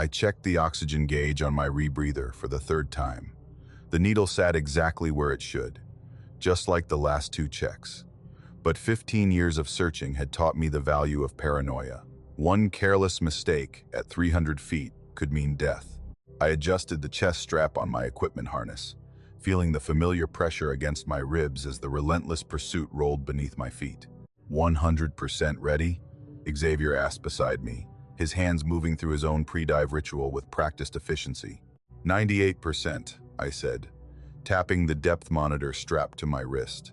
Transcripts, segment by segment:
I checked the oxygen gauge on my rebreather for the third time. The needle sat exactly where it should, just like the last two checks. But 15 years of searching had taught me the value of paranoia. One careless mistake at 300 feet could mean death. I adjusted the chest strap on my equipment harness, feeling the familiar pressure against my ribs as the relentless pursuit rolled beneath my feet. 100% ready? Xavier asked beside me, his hands moving through his own pre-dive ritual with practiced efficiency. 98%, I said, tapping the depth monitor strapped to my wrist.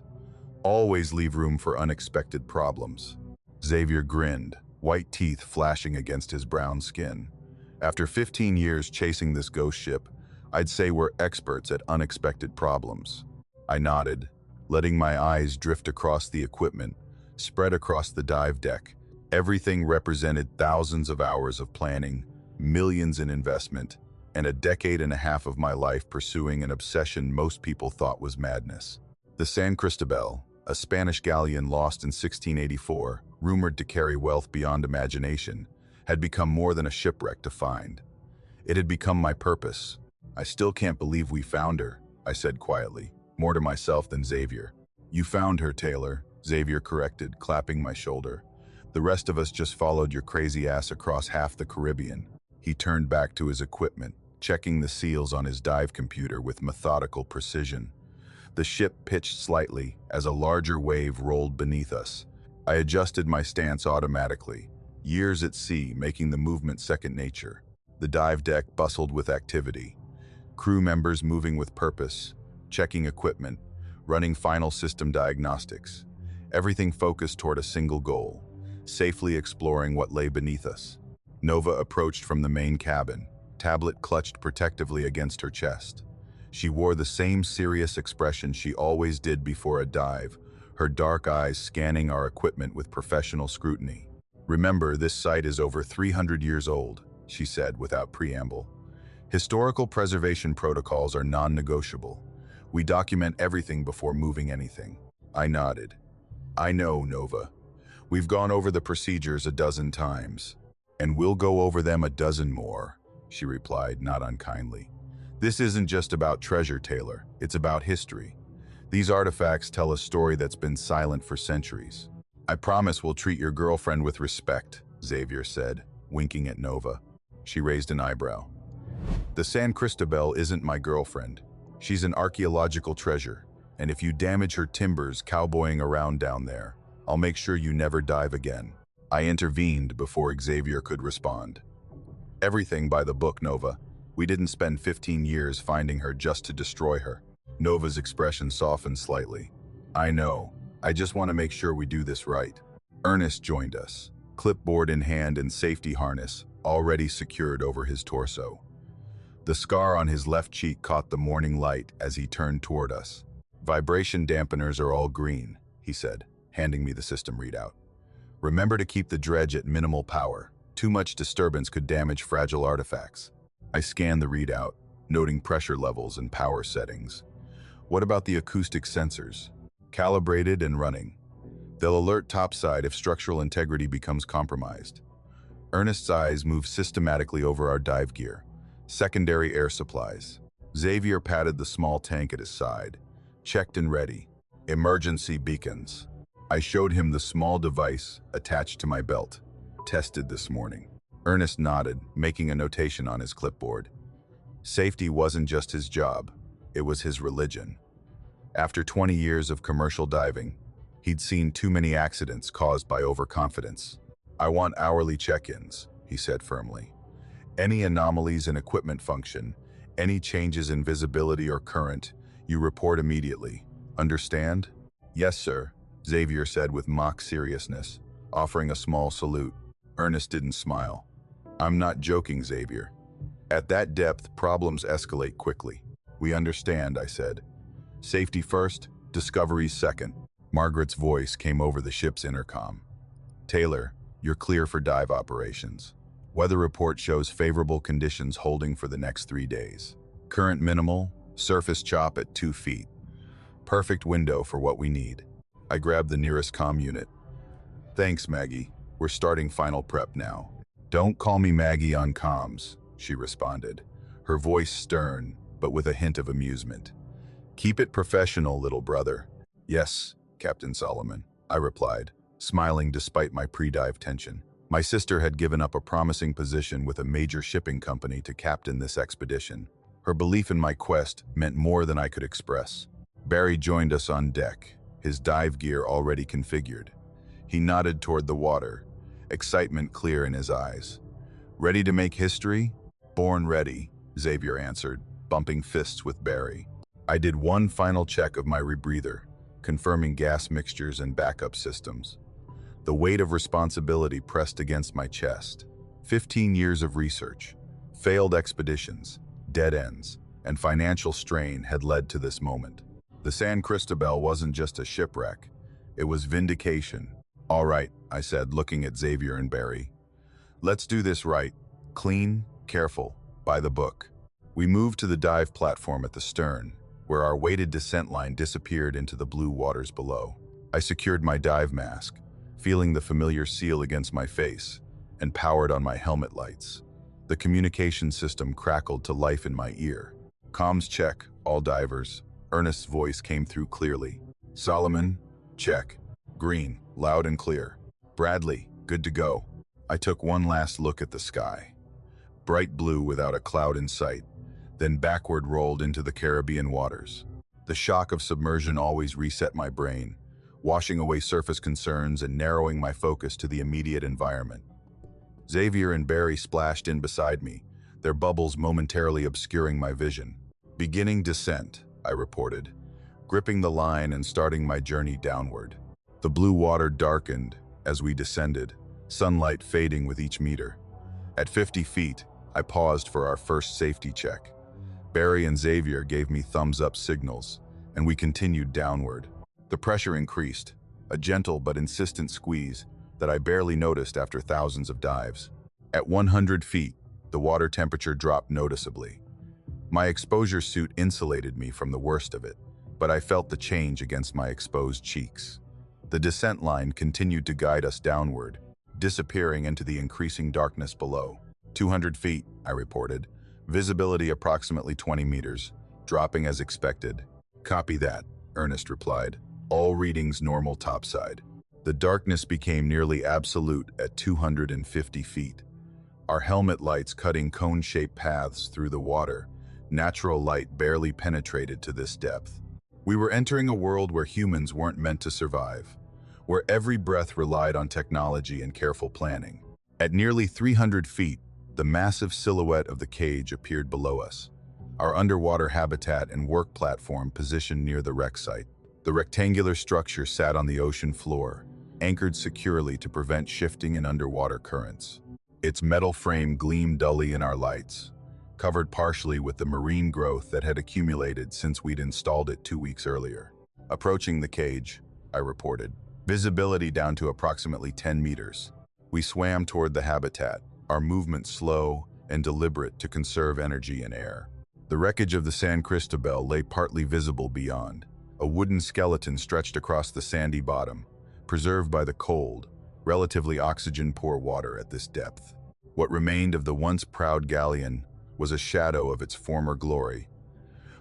Always leave room for unexpected problems. Xavier grinned, white teeth flashing against his brown skin. After 15 years chasing this ghost ship, I'd say we're experts at unexpected problems. I nodded, letting my eyes drift across the equipment, spread across the dive deck. Everything represented thousands of hours of planning, millions in investment, and a decade and a half of my life pursuing an obsession most people thought was madness. The San Cristobal, a Spanish galleon lost in 1684, rumored to carry wealth beyond imagination, had become more than a shipwreck to find. It had become my purpose. I still can't believe we found her, I said quietly, more to myself than Xavier. You found her, Taylor, Xavier corrected, clapping my shoulder. The rest of us just followed your crazy ass across half the Caribbean. He turned back to his equipment, checking the seals on his dive computer with methodical precision. The ship pitched slightly as a larger wave rolled beneath us. I adjusted my stance automatically, years at sea making the movement second nature. The dive deck bustled with activity. Crew members moving with purpose, checking equipment, running final system diagnostics. Everything focused toward a single goal, safely exploring what lay beneath us. Nova approached from the main cabin, tablet clutched protectively against her chest. She wore the same serious expression she always did before a dive, her dark eyes scanning our equipment with professional scrutiny. Remember, this site is over 300 years old, she said without preamble. Historical preservation protocols are non-negotiable. We document everything before moving anything. I nodded. I know, Nova. We've gone over the procedures a dozen times, and we'll go over them a dozen more, she replied, not unkindly. This isn't just about treasure, Taylor. It's about history. These artifacts tell a story that's been silent for centuries. I promise we'll treat your girlfriend with respect, Xavier said, winking at Nova. She raised an eyebrow. The San Cristobal isn't my girlfriend. She's an archaeological treasure, and if you damage her timbers cowboying around down there, I'll make sure you never dive again. I intervened before Xavier could respond. Everything by the book, Nova. We didn't spend 15 years finding her just to destroy her. Nova's expression softened slightly. I know. I just want to make sure we do this right. Ernest joined us, clipboard in hand and safety harness already secured over his torso. The scar on his left cheek caught the morning light as he turned toward us. Vibration dampeners are all green, he said, handing me the system readout. Remember to keep the dredge at minimal power. Too much disturbance could damage fragile artifacts. I scanned the readout, noting pressure levels and power settings. What about the acoustic sensors? Calibrated and running. They'll alert topside if structural integrity becomes compromised. Ernest's eyes moved systematically over our dive gear. Secondary air supplies. Xavier patted the small tank at his side. Checked and ready. Emergency beacons. I showed him the small device attached to my belt. Tested this morning. Ernest nodded, making a notation on his clipboard. Safety wasn't just his job, it was his religion. After 20 years of commercial diving, he'd seen too many accidents caused by overconfidence. I want hourly check-ins, he said firmly. Any anomalies in equipment function, any changes in visibility or current, you report immediately. Understand? Yes, sir, Xavier said with mock seriousness, offering a small salute. Ernest didn't smile. I'm not joking, Xavier. At that depth, problems escalate quickly. We understand, I said. Safety first, discovery second. Margaret's voice came over the ship's intercom. Taylor, you're clear for dive operations. Weather report shows favorable conditions holding for the next 3 days. Current minimal, surface chop at 2 feet. Perfect window for what we need. I grabbed the nearest comm unit. Thanks, Maggie. We're starting final prep now. Don't call me Maggie on comms. she responded, her voice stern, but with a hint of amusement. "Keep it professional, little brother." "Yes, Captain Solomon," I replied, smiling despite my pre-dive tension. My sister had given up a promising position with a major shipping company to captain this expedition. Her belief in my quest meant more than I could express. Barry joined us on deck, his dive gear already configured. He nodded toward the water, excitement clear in his eyes. "Ready to make history?" "Born ready," Xavier answered, bumping fists with Barry. I did one final check of my rebreather, confirming gas mixtures and backup systems. The weight of responsibility pressed against my chest. 15 years of research, failed expeditions, dead ends, and financial strain had led to this moment. The San Cristobal wasn't just a shipwreck, it was vindication. "All right," I said, looking at Xavier and Barry. "Let's do this right. Clean, careful, by the book." We moved to the dive platform at the stern, where our weighted descent line disappeared into the blue waters below. I secured my dive mask, feeling the familiar seal against my face, and powered on my helmet lights. The communication system crackled to life in my ear. "Comms check, all divers." Ernest's voice came through clearly. "Solomon, check. Green, loud and clear. Bradley, good to go." I took one last look at the sky. Bright blue without a cloud in sight, then backward rolled into the Caribbean waters. The shock of submersion always reset my brain, washing away surface concerns and narrowing my focus to the immediate environment. Xavier and Barry splashed in beside me, their bubbles momentarily obscuring my vision. "Beginning descent," I reported, gripping the line and starting my journey downward. The blue water darkened as we descended, sunlight fading with each meter. At 50 feet, I paused for our first safety check. Barry and Xavier gave me thumbs-up signals, and we continued downward. The pressure increased, a gentle but insistent squeeze that I barely noticed after thousands of dives. At 100 feet, the water temperature dropped noticeably. My exposure suit insulated me from the worst of it, but I felt the change against my exposed cheeks. The descent line continued to guide us downward, disappearing into the increasing darkness below. 200 feet, I reported. Visibility approximately 20 meters, dropping as expected. "Copy that," Ernest replied. "All readings normal topside." The darkness became nearly absolute at 250 feet. Our helmet lights cutting cone-shaped paths through the water. Natural light barely penetrated to this depth. We were entering a world where humans weren't meant to survive, where every breath relied on technology and careful planning. At nearly 300 feet, the massive silhouette of the cage appeared below us, our underwater habitat and work platform positioned near the wreck site. The rectangular structure sat on the ocean floor, anchored securely to prevent shifting in underwater currents. Its metal frame gleamed dully in our lights, covered partially with the marine growth that had accumulated since we'd installed it 2 weeks earlier. "Approaching the cage," I reported. Visibility down to approximately 10 meters. We swam toward the habitat, our movement slow and deliberate to conserve energy and air. The wreckage of the San Cristobal lay partly visible beyond, a wooden skeleton stretched across the sandy bottom, preserved by the cold, relatively oxygen-poor water at this depth. What remained of the once proud galleon was a shadow of its former glory,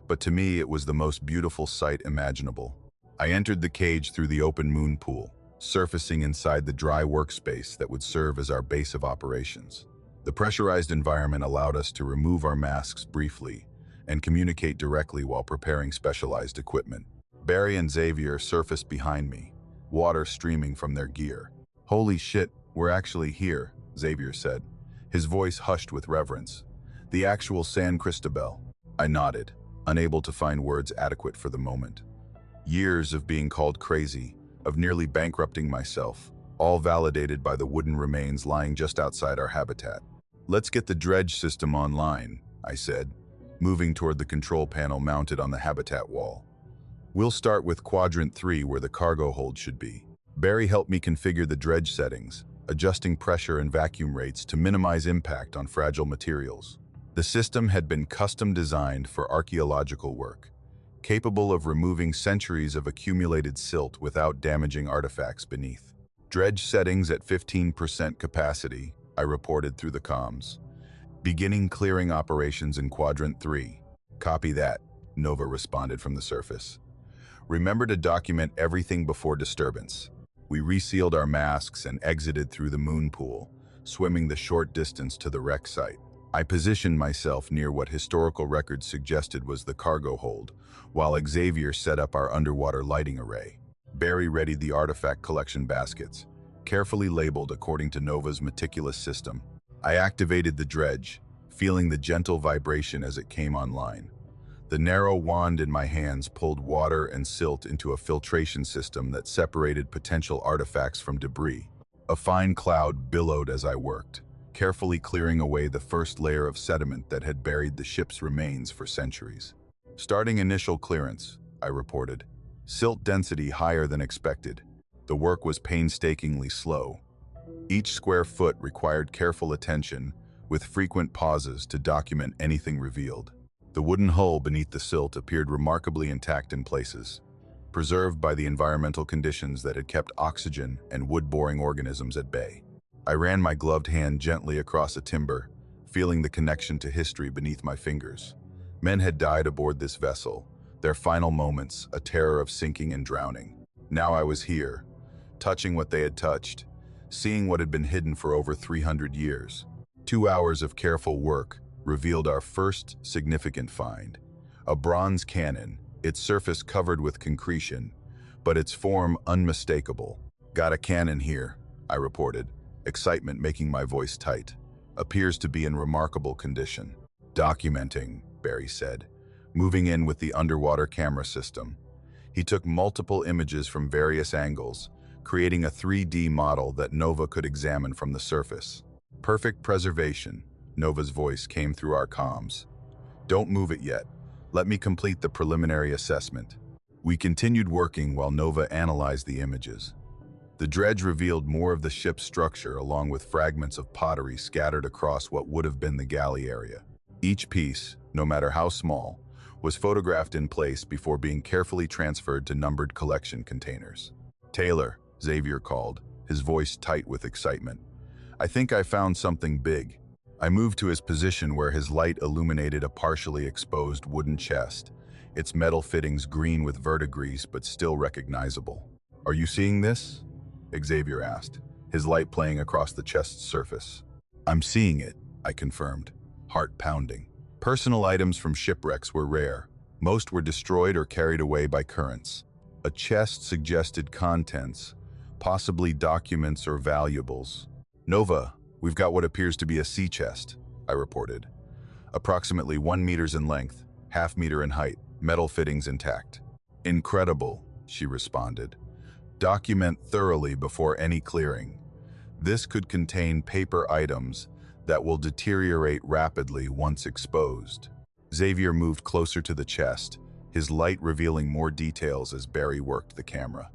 but to me it was the most beautiful sight imaginable. I entered the cage through the open moon pool, surfacing inside the dry workspace that would serve as our base of operations. The pressurized environment allowed us to remove our masks briefly and communicate directly while preparing specialized equipment. Barry and Xavier surfaced behind me, water streaming from their gear. "Holy shit, we're actually here," Xavier said, his voice hushed with reverence. "The actual San Cristobal." I nodded, unable to find words adequate for the moment. Years of being called crazy, of nearly bankrupting myself, all validated by the wooden remains lying just outside our habitat. "Let's get the dredge system online," I said, moving toward the control panel mounted on the habitat wall. "We'll start with quadrant 3 where the cargo hold should be." Barry helped me configure the dredge settings, adjusting pressure and vacuum rates to minimize impact on fragile materials. The system had been custom designed for archaeological work, capable of removing centuries of accumulated silt without damaging artifacts beneath. "Dredge settings at 15% capacity," I reported through the comms. Beginning clearing operations in Quadrant 3. Copy that, Nova responded from the surface. Remember to document everything before disturbance. We resealed our masks and exited through the moon pool, swimming the short distance to the wreck site. I positioned myself near what historical records suggested was the cargo hold, while Xavier set up our underwater lighting array. Barry readied the artifact collection baskets, carefully labeled according to Nova's meticulous system. I activated the dredge, feeling the gentle vibration as it came online. The narrow wand in my hands pulled water and silt into a filtration system that separated potential artifacts from debris. A fine cloud billowed as I worked, carefully clearing away the first layer of sediment that had buried the ship's remains for centuries. Starting initial clearance, I reported. Silt density higher than expected. The work was painstakingly slow. Each square foot required careful attention, with frequent pauses to document anything revealed. The wooden hull beneath the silt appeared remarkably intact in places, preserved by the environmental conditions that had kept oxygen and wood-boring organisms at bay. I ran my gloved hand gently across a timber, feeling the connection to history beneath my fingers. Men had died aboard this vessel, their final moments a terror of sinking and drowning. Now I was here, touching what they had touched, seeing what had been hidden for over 300 years. 2 hours of careful work revealed our first significant find. A bronze cannon, its surface covered with concretion, but its form unmistakable. Got a cannon here, I reported, excitement making my voice tight. Appears to be in remarkable condition. Documenting, Barry said, moving in with the underwater camera system. He took multiple images from various angles, creating a 3D model that Nova could examine from the surface. Perfect preservation, Nova's voice came through our comms. Don't move it yet. Let me complete the preliminary assessment. We continued working while Nova analyzed the images. The dredge revealed more of the ship's structure along with fragments of pottery scattered across what would have been the galley area. Each piece, no matter how small, was photographed in place before being carefully transferred to numbered collection containers. Taylor, Xavier called, his voice tight with excitement. I think I found something big. I moved to his position where his light illuminated a partially exposed wooden chest, its metal fittings green with verdigris but still recognizable. Are you seeing this? Xavier asked, his light playing across the chest's surface. I'm seeing it, I confirmed, heart pounding. Personal items from shipwrecks were rare. Most were destroyed or carried away by currents. A chest suggested contents, possibly documents or valuables. Nova, we've got what appears to be a sea chest, I reported. Approximately 1 meter in length, ½ meter in height, metal fittings intact. Incredible, she responded. Document thoroughly before any clearing. This could contain paper items that will deteriorate rapidly once exposed. Xavier moved closer to the chest, his light revealing more details as Barry worked the camera.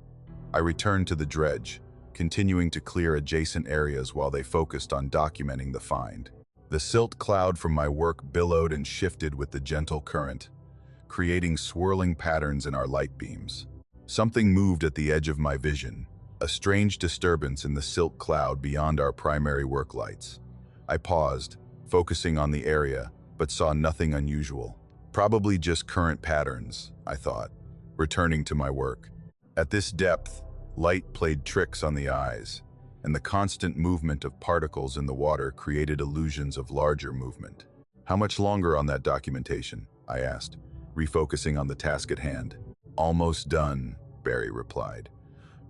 I returned to the dredge, continuing to clear adjacent areas while they focused on documenting the find. The silt cloud from my work billowed and shifted with the gentle current, creating swirling patterns in our light beams. Something moved at the edge of my vision, a strange disturbance in the silt cloud beyond our primary work lights. I paused, focusing on the area, but saw nothing unusual. Probably just current patterns, I thought, returning to my work. At this depth, light played tricks on the eyes, and the constant movement of particles in the water created illusions of larger movement. How much longer on that documentation? I asked, refocusing on the task at hand. Almost done, Barry replied.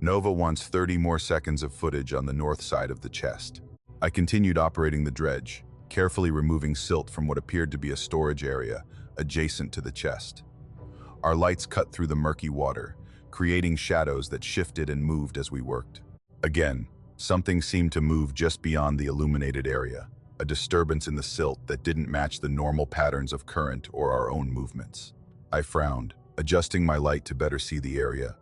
Nova wants 30 more seconds of footage on the north side of the chest. I continued operating the dredge, carefully removing silt from what appeared to be a storage area adjacent to the chest. Our lights cut through the murky water, creating shadows that shifted and moved as we worked. Again, something seemed to move just beyond the illuminated area, a disturbance in the silt that didn't match the normal patterns of current or our own movements. I frowned, adjusting my light to better see the area,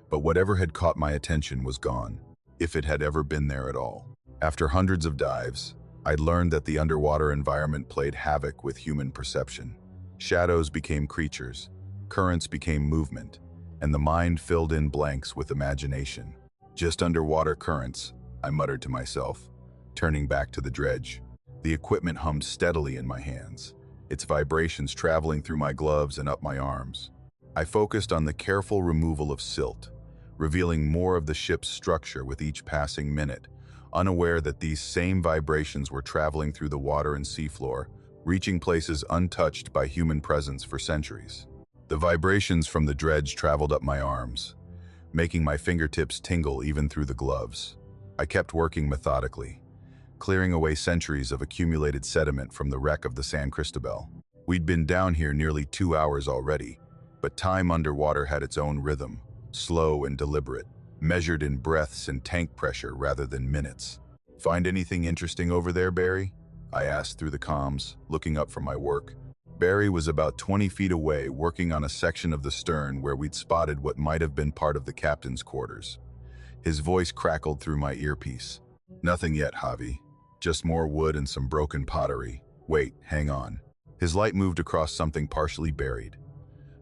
but whatever had caught my attention was gone, if it had ever been there at all. After hundreds of dives, I'd learned that the underwater environment played havoc with human perception. Shadows became creatures, currents became movement, and the mind filled in blanks with imagination. Just underwater currents, I muttered to myself, turning back to the dredge. The equipment hummed steadily in my hands, its vibrations traveling through my gloves and up my arms. I focused on the careful removal of silt, revealing more of the ship's structure with each passing minute, unaware that these same vibrations were traveling through the water and seafloor, reaching places untouched by human presence for centuries. The vibrations from the dredge traveled up my arms, making my fingertips tingle even through the gloves. I kept working methodically, clearing away centuries of accumulated sediment from the wreck of the San Cristobal. We'd been down here nearly 2 hours already, but time underwater had its own rhythm, slow and deliberate, measured in breaths and tank pressure rather than minutes. "Find anything interesting over there, Barry?" I asked through the comms, looking up from my work. Barry was about 20 feet away, working on a section of the stern where we'd spotted what might have been part of the captain's quarters. His voice crackled through my earpiece. "Nothing yet, Javi. Just more wood and some broken pottery. Wait, hang on." His light moved across something partially buried.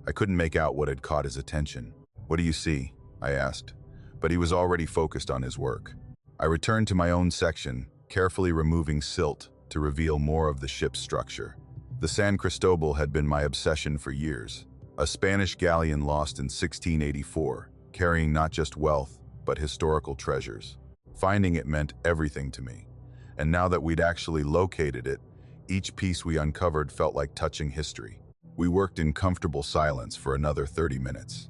I couldn't make out what had caught his attention. "What do you see?" I asked, but he was already focused on his work. I returned to my own section, carefully removing silt to reveal more of the ship's structure. The San Cristobal had been my obsession for years, a Spanish galleon lost in 1684, carrying not just wealth, but historical treasures. Finding it meant everything to me, and now that we'd actually located it, each piece we uncovered felt like touching history. We worked in comfortable silence for another 30 minutes.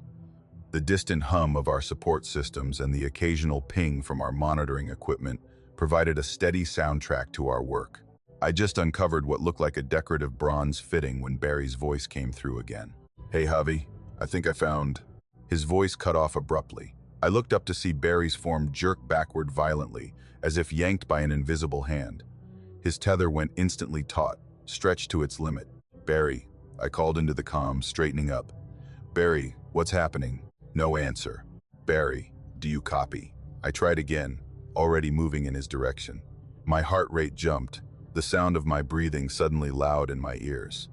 The distant hum of our support systems and the occasional ping from our monitoring equipment provided a steady soundtrack to our work. I just uncovered what looked like a decorative bronze fitting when Barry's voice came through again. "Hey, Javi, I think I found..." His voice cut off abruptly. I looked up to see Barry's form jerk backward violently, as if yanked by an invisible hand. His tether went instantly taut, stretched to its limit. "Barry," I called into the comms, straightening up. "Barry, what's happening?" No answer. "Barry, do you copy?" I tried again, already moving in his direction. My heart rate jumped, the sound of my breathing suddenly loud in my ears.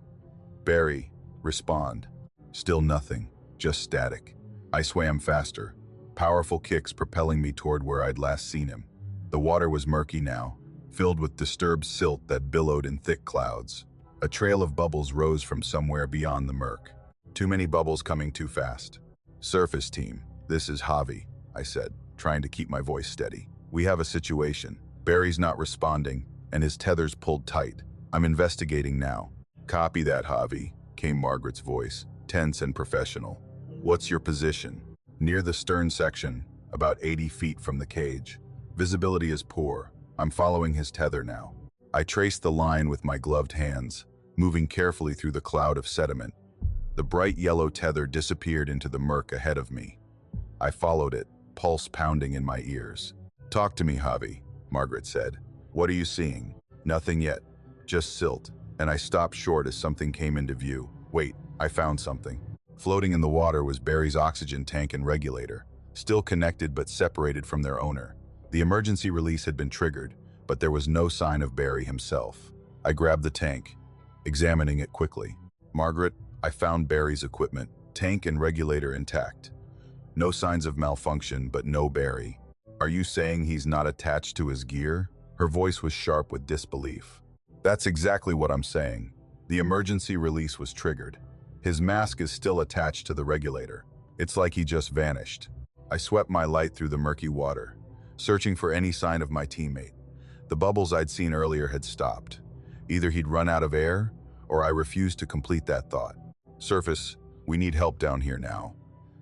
"Barry, respond." Still nothing, just static. I swam faster, powerful kicks propelling me toward where I'd last seen him. The water was murky now, filled with disturbed silt that billowed in thick clouds. A trail of bubbles rose from somewhere beyond the murk. Too many bubbles coming too fast. "Surface team, this is Javi," I said, trying to keep my voice steady. "We have a situation. Barry's not responding, and his tether's pulled tight. I'm investigating now." "Copy that, Javi," came Margaret's voice, tense and professional. "What's your position?" "Near the stern section, about 80 feet from the cage. Visibility is poor. I'm following his tether now." I traced the line with my gloved hands, moving carefully through the cloud of sediment. The bright yellow tether disappeared into the murk ahead of me. I followed it, pulse pounding in my ears. "Talk to me, Javi," Margaret said. "What are you seeing?" "Nothing yet, just silt," and I stopped short as something came into view. "Wait, I found something." Floating in the water was Barry's oxygen tank and regulator, still connected but separated from their owner. The emergency release had been triggered, but there was no sign of Barry himself. I grabbed the tank, examining it quickly. "Margaret, I found Barry's equipment, tank and regulator intact. No signs of malfunction, but no Barry." "Are you saying he's not attached to his gear?" Her voice was sharp with disbelief. "That's exactly what I'm saying. The emergency release was triggered. His mask is still attached to the regulator. It's like he just vanished." I swept my light through the murky water, searching for any sign of my teammate. The bubbles I'd seen earlier had stopped. Either he'd run out of air, or I refused to complete that thought. "Surface, we need help down here now.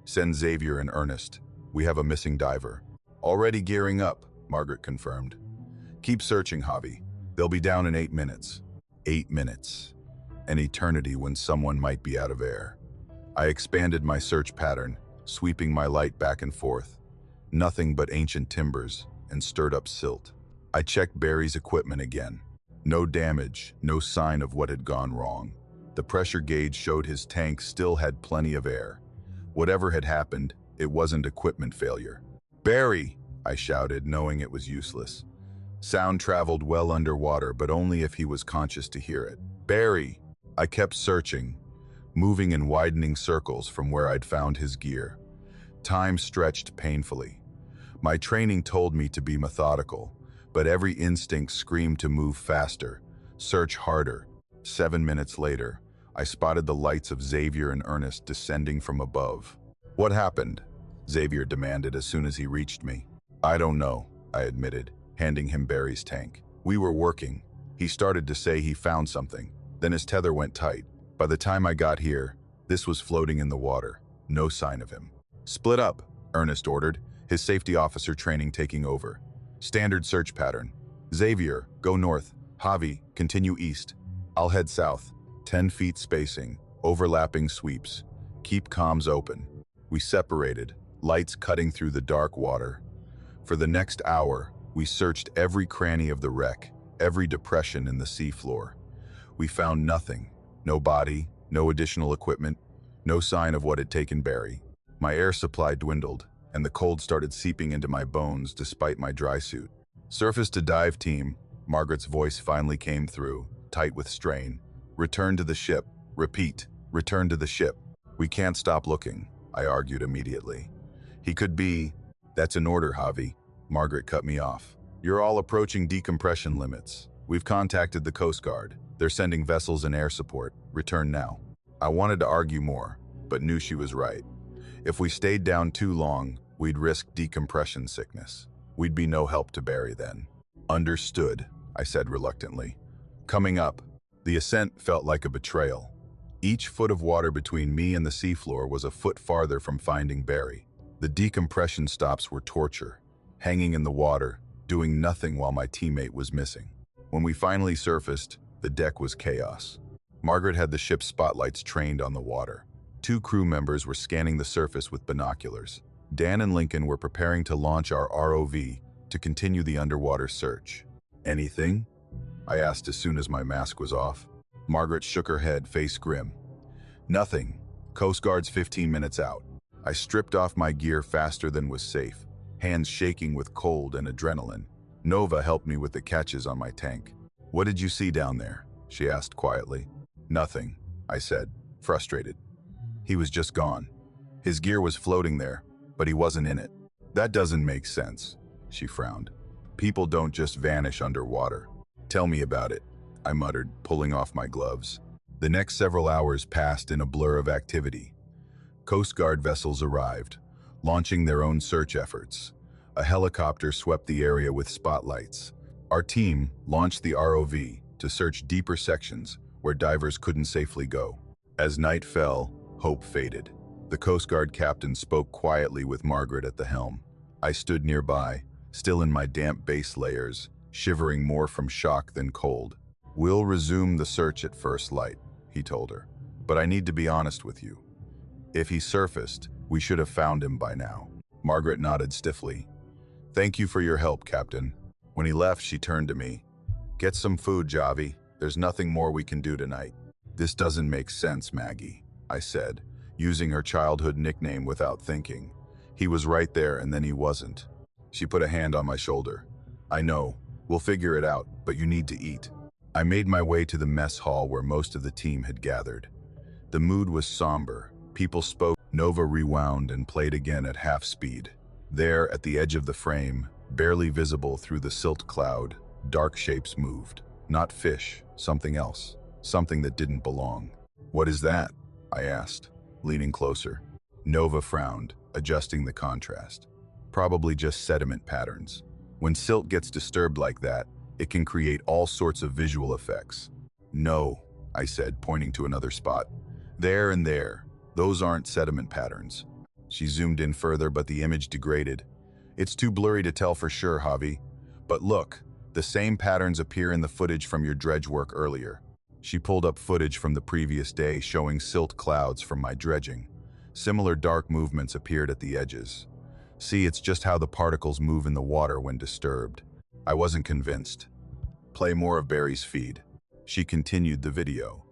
Send Xavier and Ernest. We have a missing diver." "Already gearing up," Margaret confirmed. "Keep searching, Javi. They'll be down in 8 minutes. 8 minutes. An eternity when someone might be out of air. I expanded my search pattern, sweeping my light back and forth. Nothing but ancient timbers and stirred up silt. I checked Barry's equipment again. No damage, no sign of what had gone wrong. The pressure gauge showed his tank still had plenty of air. Whatever had happened, it wasn't equipment failure. "Barry!" I shouted, knowing it was useless. Sound traveled well underwater, but only if he was conscious to hear it. "Barry!" I kept searching, moving in widening circles from where I'd found his gear. Time stretched painfully. My training told me to be methodical, but every instinct screamed to move faster, Search harder. 7 minutes later, I spotted the lights of Xavier and Ernest descending from above. What happened? Xavier demanded as soon as he reached me. I don't know, I admitted, handing him Barry's tank. We were working. He started to say he found something. Then his tether went tight. By the time I got here, this was floating in the water. No sign of him. Split up, Ernest ordered, his safety officer training taking over. Standard search pattern. Xavier, go north. Javi, continue east. I'll head south. 10 feet spacing, overlapping sweeps. Keep comms open. We separated, lights cutting through the dark water. For the next hour, we searched every cranny of the wreck, every depression in the seafloor. We found nothing. No body, no additional equipment, no sign of what had taken Barry. My air supply dwindled, and the cold started seeping into my bones despite my dry suit. Surface to dive team, Margaret's voice finally came through, tight with strain. Return to the ship. Repeat, return to the ship. We can't stop looking, I argued immediately. He could be... That's an order, Javi. Margaret cut me off. You're all approaching decompression limits. We've contacted the Coast Guard. They're sending vessels and air support. Return now. I wanted to argue more, but knew she was right. If we stayed down too long, we'd risk decompression sickness. We'd be no help to Barry then. Understood, I said reluctantly. Coming up, the ascent felt like a betrayal. Each foot of water between me and the seafloor was a foot farther from finding Barry. The decompression stops were torture, hanging in the water, doing nothing while my teammate was missing. When we finally surfaced, the deck was chaos. Margaret had the ship's spotlights trained on the water. 2 crew members were scanning the surface with binoculars. Dan and Lincoln were preparing to launch our ROV to continue the underwater search. Anything? I asked as soon as my mask was off. Margaret shook her head, face grim. Nothing. Coast Guard's 15 minutes out. I stripped off my gear faster than was safe, hands shaking with cold and adrenaline. Nova helped me with the catches on my tank. What did you see down there? She asked quietly. Nothing, I said, frustrated. He was just gone. His gear was floating there, but he wasn't in it. That doesn't make sense, she frowned. People don't just vanish underwater. Tell me about it, I muttered, pulling off my gloves. The next several hours passed in a blur of activity. Coast Guard vessels arrived, launching their own search efforts. A helicopter swept the area with spotlights. Our team launched the ROV to search deeper sections where divers couldn't safely go. As night fell, hope faded. The Coast Guard captain spoke quietly with Margaret at the helm. I stood nearby, still in my damp base layers, shivering more from shock than cold. We'll resume the search at first light, he told her. But I need to be honest with you. If he surfaced, we should have found him by now. Margaret nodded stiffly. Thank you for your help, Captain. When he left, she turned to me. Get some food, Javi. There's nothing more we can do tonight. This doesn't make sense, Maggie, I said, using her childhood nickname without thinking. He was right there and then he wasn't. She put a hand on my shoulder. I know, we'll figure it out, but you need to eat. I made my way to the mess hall where most of the team had gathered. The mood was somber. People spoke. Nova rewound and played again at half speed. There, at the edge of the frame, barely visible through the silt cloud, dark shapes moved. Not fish, something else. Something that didn't belong. What is that? I asked, leaning closer. Nova frowned, adjusting the contrast. Probably just sediment patterns. When silt gets disturbed like that, it can create all sorts of visual effects. No, I said, pointing to another spot. There and there. Those aren't sediment patterns. She zoomed in further, but the image degraded. It's too blurry to tell for sure, Javi. But look, the same patterns appear in the footage from your dredge work earlier. She pulled up footage from the previous day showing silt clouds from my dredging. Similar dark movements appeared at the edges. See, it's just how the particles move in the water when disturbed. I wasn't convinced. Play more of Barry's feed. She continued the video.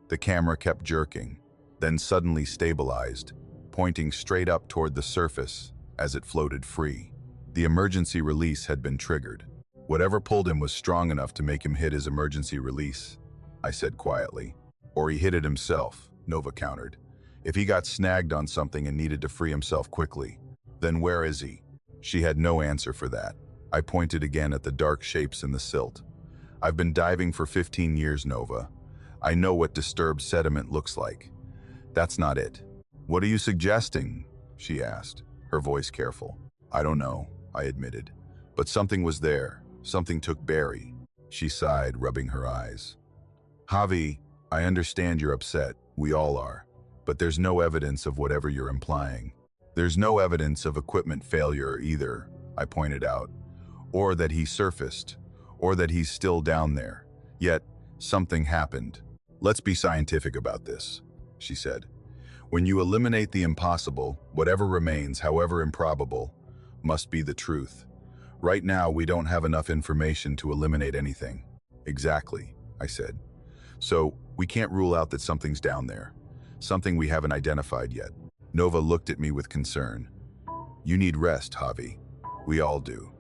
The camera kept jerking, then suddenly stabilized, pointing straight up toward the surface as it floated free. The emergency release had been triggered. Whatever pulled him was strong enough to make him hit his emergency release, I said quietly. Or he hit it himself, Nova countered. If he got snagged on something and needed to free himself quickly, then where is he? She had no answer for that. I pointed again at the dark shapes in the silt. I've been diving for 15 years, Nova. I know what disturbed sediment looks like. That's not it. What are you suggesting? She asked, her voice careful. I don't know, I admitted. But something was there. Something took Barry. She sighed, rubbing her eyes. Javi, I understand you're upset. We all are. But there's no evidence of whatever you're implying. There's no evidence of equipment failure either, I pointed out. Or that he surfaced. Or that he's still down there. Yet, something happened. Let's be scientific about this, she said. When you eliminate the impossible, whatever remains, however improbable, must be the truth. Right now, we don't have enough information to eliminate anything. Exactly, I said. So, we can't rule out that something's down there. Something we haven't identified yet. Nova looked at me with concern. You need rest, Javi. We all do.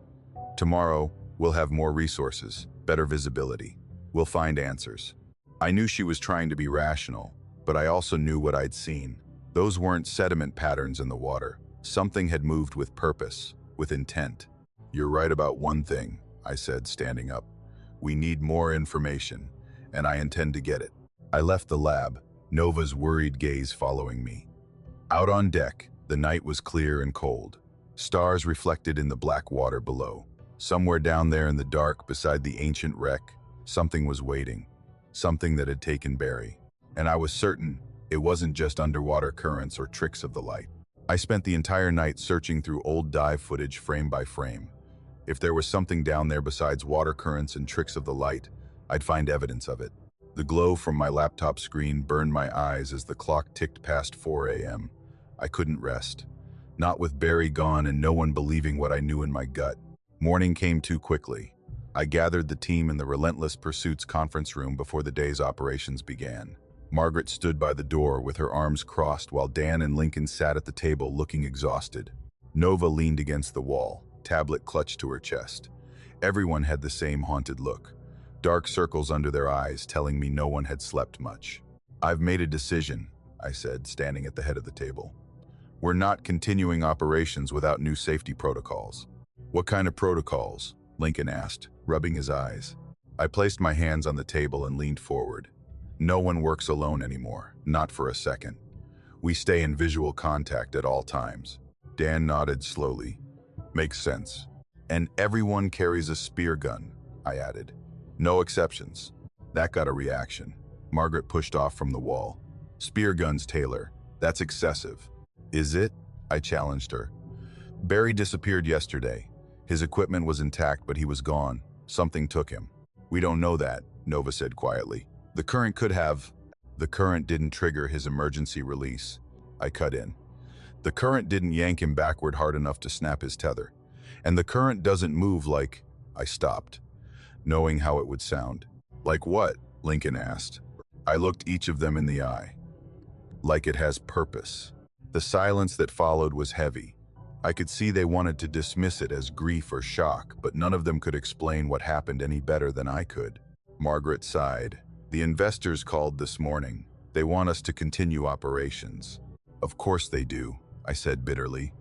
Tomorrow, we'll have more resources, better visibility. We'll find answers. I knew she was trying to be rational, but I also knew what I'd seen. Those weren't sediment patterns in the water. Something had moved with purpose, with intent. You're right about one thing, I said, standing up. We need more information, and I intend to get it. I left the lab, Nova's worried gaze following me. Out on deck, the night was clear and cold. Stars reflected in the black water below. Somewhere down there in the dark, beside the ancient wreck, something was waiting. Something that had taken Barry. And I was certain it wasn't just underwater currents or tricks of the light. I spent the entire night searching through old dive footage frame by frame. If there was something down there besides water currents and tricks of the light, I'd find evidence of it. The glow from my laptop screen burned my eyes as the clock ticked past 4 a.m. I couldn't rest. Not with Barry gone and no one believing what I knew in my gut. Morning came too quickly. I gathered the team in the Relentless Pursuits conference room before the day's operations began. Margaret stood by the door with her arms crossed while Dan and Lincoln sat at the table looking exhausted. Nova leaned against the wall, tablet clutched to her chest. Everyone had the same haunted look. Dark circles under their eyes telling me no one had slept much. I've made a decision, I said, standing at the head of the table. We're not continuing operations without new safety protocols. What kind of protocols? Lincoln asked, rubbing his eyes. I placed my hands on the table and leaned forward. No one works alone anymore, not for a second. We stay in visual contact at all times. Dan nodded slowly. Makes sense. And everyone carries a spear gun, I added. No exceptions. That got a reaction. Margaret pushed off from the wall. Spear guns, Taylor. That's excessive. Is it? I challenged her. Barry disappeared yesterday. His equipment was intact, but he was gone. Something took him. We don't know that, Nova said quietly. The current could have. The current didn't trigger his emergency release. I cut in. The current didn't yank him backward hard enough to snap his tether. And the current doesn't move like. I stopped, knowing how it would sound. Like what? Lincoln asked. I looked each of them in the eye. Like it has purpose. The silence that followed was heavy. I could see they wanted to dismiss it as grief or shock, but none of them could explain what happened any better than I could. Margaret sighed. The investors called this morning. They want us to continue operations. Of course they do, I said bitterly.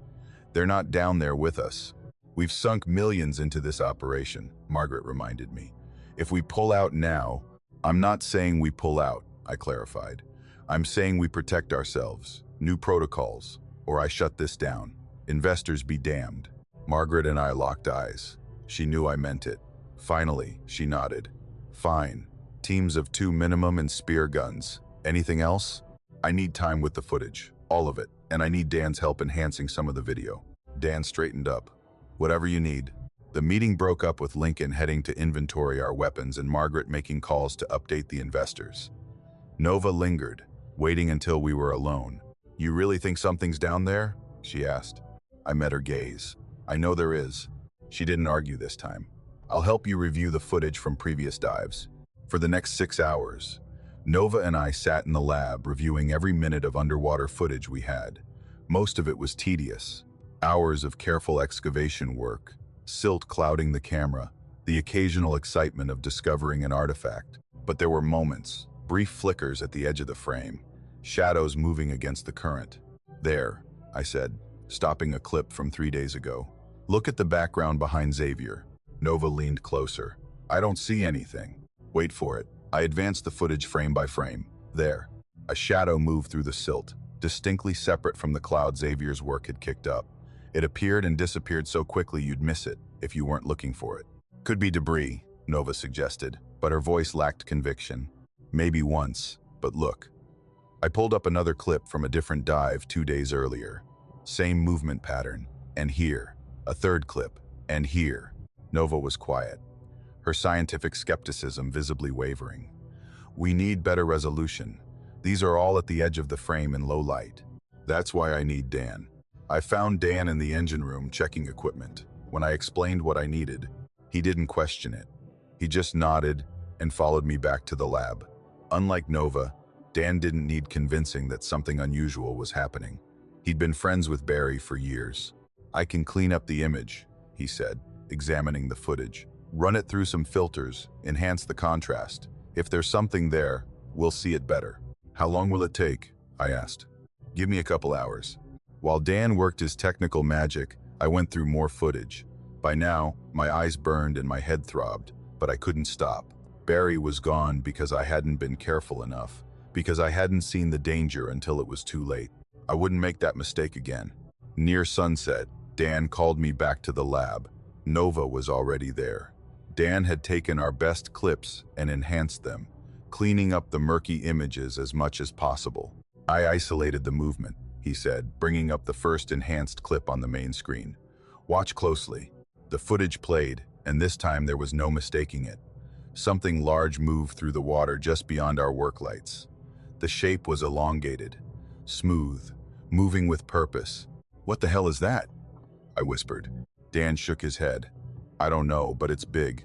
They're not down there with us. We've sunk millions into this operation, Margaret reminded me. If we pull out now, I'm not saying we pull out, I clarified. I'm saying we protect ourselves, new protocols, or I shut this down. Investors be damned. Margaret and I locked eyes. She knew I meant it. Finally, she nodded. Fine. Teams of 2 minimum and spear guns. Anything else? I need time with the footage, all of it, and I need Dan's help enhancing some of the video. Dan straightened up. Whatever you need. The meeting broke up with Lincoln heading to inventory our weapons and Margaret making calls to update the investors. Nova lingered, waiting until we were alone. You really think something's down there? She asked. I met her gaze. I know there is. She didn't argue this time. I'll help you review the footage from previous dives. For the next 6 hours, Nova and I sat in the lab reviewing every minute of underwater footage we had. Most of it was tedious. Hours of careful excavation work, silt clouding the camera, the occasional excitement of discovering an artifact. But there were moments, brief flickers at the edge of the frame, shadows moving against the current. There, I said, stopping a clip from 3 days ago. Look at the background behind Xavier. Nova leaned closer. I don't see anything. Wait for it. I advanced the footage frame by frame. There. A shadow moved through the silt, distinctly separate from the cloud Xavier's work had kicked up. It appeared and disappeared so quickly you'd miss it if you weren't looking for it. Could be debris, Nova suggested, but her voice lacked conviction. Maybe once, but look. I pulled up another clip from a different dive 2 days earlier. Same movement pattern, and here. A third clip, and here. Nova was quiet, her scientific skepticism visibly wavering. We need better resolution. These are all at the edge of the frame in low light. That's why I need Dan. I found Dan in the engine room checking equipment. When I explained what I needed, he didn't question it. He just nodded and followed me back to the lab. Unlike Nova, Dan didn't need convincing that something unusual was happening. He'd been friends with Barry for years. I can clean up the image, he said, examining the footage. Run it through some filters, enhance the contrast. If there's something there, we'll see it better. How long will it take? I asked. Give me a couple hours. While Dan worked his technical magic, I went through more footage. By now, my eyes burned and my head throbbed, but I couldn't stop. Barry was gone because I hadn't been careful enough, because I hadn't seen the danger until it was too late. I wouldn't make that mistake again. Near sunset, Dan called me back to the lab. Nova was already there. Dan had taken our best clips and enhanced them, cleaning up the murky images as much as possible. I isolated the movement, he said, bringing up the first enhanced clip on the main screen. Watch closely. The footage played, and this time there was no mistaking it. Something large moved through the water just beyond our work lights. The shape was elongated, smooth, moving with purpose. What the hell is that? I whispered. Dan shook his head. I don't know, but it's big.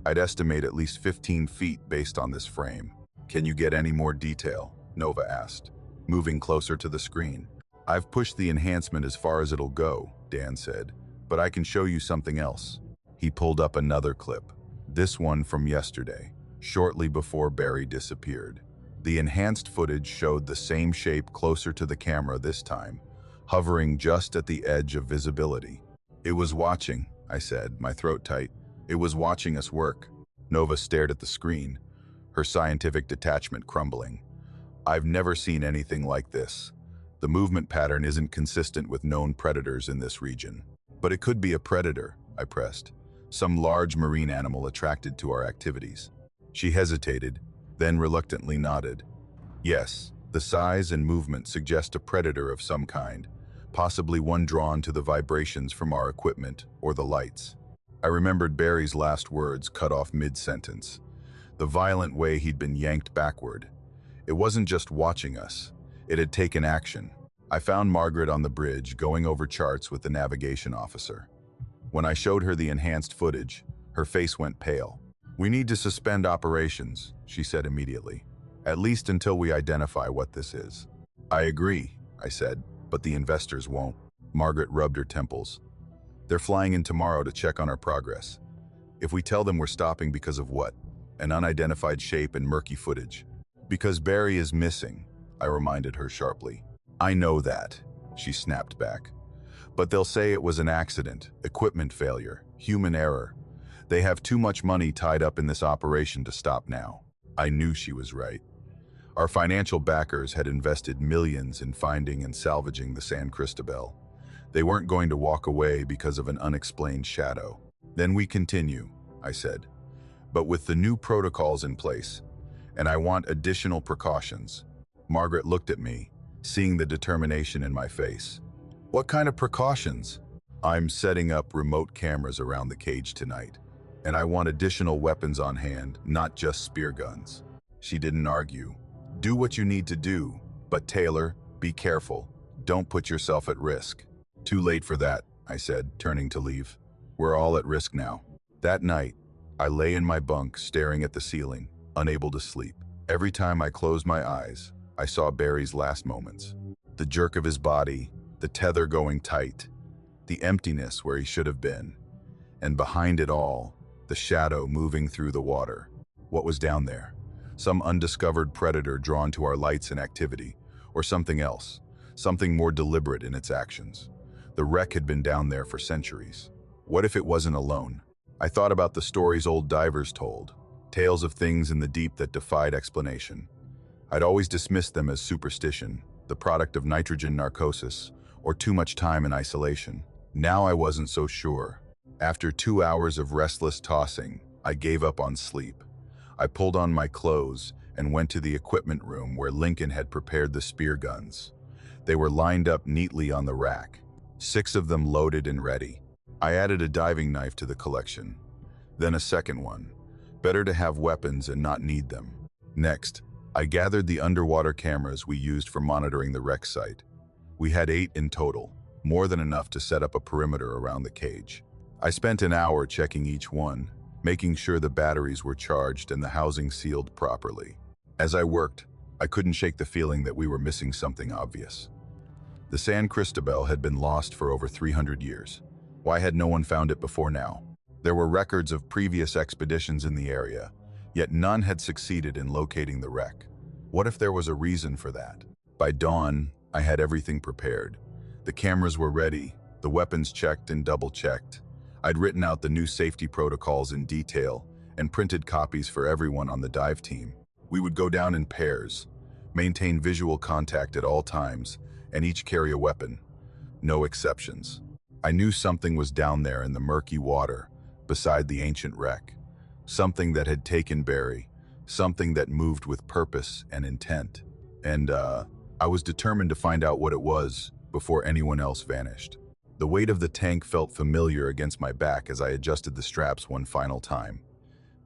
I'd estimate at least 15 feet based on this frame. Can you get any more detail? Nova asked, moving closer to the screen. I've pushed the enhancement as far as it'll go, Dan said, but I can show you something else. He pulled up another clip, this one from yesterday, shortly before Barry disappeared. The enhanced footage showed the same shape closer to the camera this time, hovering just at the edge of visibility. It was watching, I said, my throat tight. It was watching us work. Nova stared at the screen, her scientific detachment crumbling. I've never seen anything like this. The movement pattern isn't consistent with known predators in this region. But it could be a predator, I pressed. Some large marine animal attracted to our activities. She hesitated, then reluctantly nodded. Yes, the size and movement suggest a predator of some kind, possibly one drawn to the vibrations from our equipment or the lights. I remembered Barry's last words cut off mid-sentence, the violent way he'd been yanked backward. It wasn't just watching us, it had taken action. I found Margaret on the bridge going over charts with the navigation officer. When I showed her the enhanced footage, her face went pale. We need to suspend operations, she said immediately, at least until we identify what this is. I agree, I said, but the investors won't. Margaret rubbed her temples. They're flying in tomorrow to check on our progress. If we tell them we're stopping because of what? An unidentified shape and murky footage. Because Barry is missing, I reminded her sharply. I know that, she snapped back. But they'll say it was an accident, equipment failure, human error. They have too much money tied up in this operation to stop now. I knew she was right. Our financial backers had invested millions in finding and salvaging the San Cristobal. They weren't going to walk away because of an unexplained shadow. Then we continue, I said, but with the new protocols in place, and I want additional precautions. Margaret looked at me, seeing the determination in my face. What kind of precautions? I'm setting up remote cameras around the cage tonight, and I want additional weapons on hand, not just spear guns. She didn't argue. Do what you need to do, but Taylor, be careful. Don't put yourself at risk. Too late for that, I said, turning to leave. We're all at risk now. That night, I lay in my bunk staring at the ceiling, unable to sleep. Every time I closed my eyes, I saw Barry's last moments. The jerk of his body, the tether going tight, the emptiness where he should have been. And behind it all, the shadow moving through the water. What was down there? Some undiscovered predator drawn to our lights and activity, or something else, something more deliberate in its actions. The wreck had been down there for centuries. What if it wasn't alone? I thought about the stories old divers told, tales of things in the deep that defied explanation. I'd always dismissed them as superstition, the product of nitrogen narcosis, or too much time in isolation. Now I wasn't so sure. After 2 hours of restless tossing, I gave up on sleep. I pulled on my clothes and went to the equipment room where Lincoln had prepared the spear guns. They were lined up neatly on the rack, 6 of them loaded and ready. I added a diving knife to the collection, then a second one. Better to have weapons and not need them. Next, I gathered the underwater cameras we used for monitoring the wreck site. We had 8 in total, more than enough to set up a perimeter around the cage. I spent an hour checking each one, making sure the batteries were charged and the housing sealed properly. As I worked, I couldn't shake the feeling that we were missing something obvious. The San Cristobal had been lost for over 300 years. Why had no one found it before now? There were records of previous expeditions in the area, yet none had succeeded in locating the wreck. What if there was a reason for that? By dawn, I had everything prepared. The cameras were ready, the weapons checked and double-checked. I'd written out the new safety protocols in detail and printed copies for everyone on the dive team. We would go down in pairs, maintain visual contact at all times, and each carry a weapon. No exceptions. I knew something was down there in the murky water, beside the ancient wreck. Something that had taken Barry, something that moved with purpose and intent. And I was determined to find out what it was before anyone else vanished. The weight of the tank felt familiar against my back as I adjusted the straps one final time.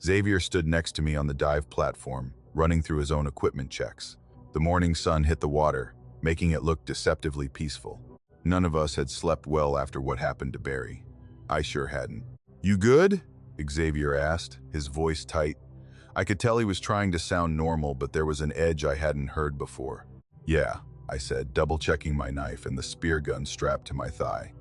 Xavier stood next to me on the dive platform, running through his own equipment checks. The morning sun hit the water, making it look deceptively peaceful. None of us had slept well after what happened to Barry. I sure hadn't. "You good?" Xavier asked, his voice tight. I could tell he was trying to sound normal, but there was an edge I hadn't heard before. "Yeah," I said, double-checking my knife and the spear gun strapped to my thigh.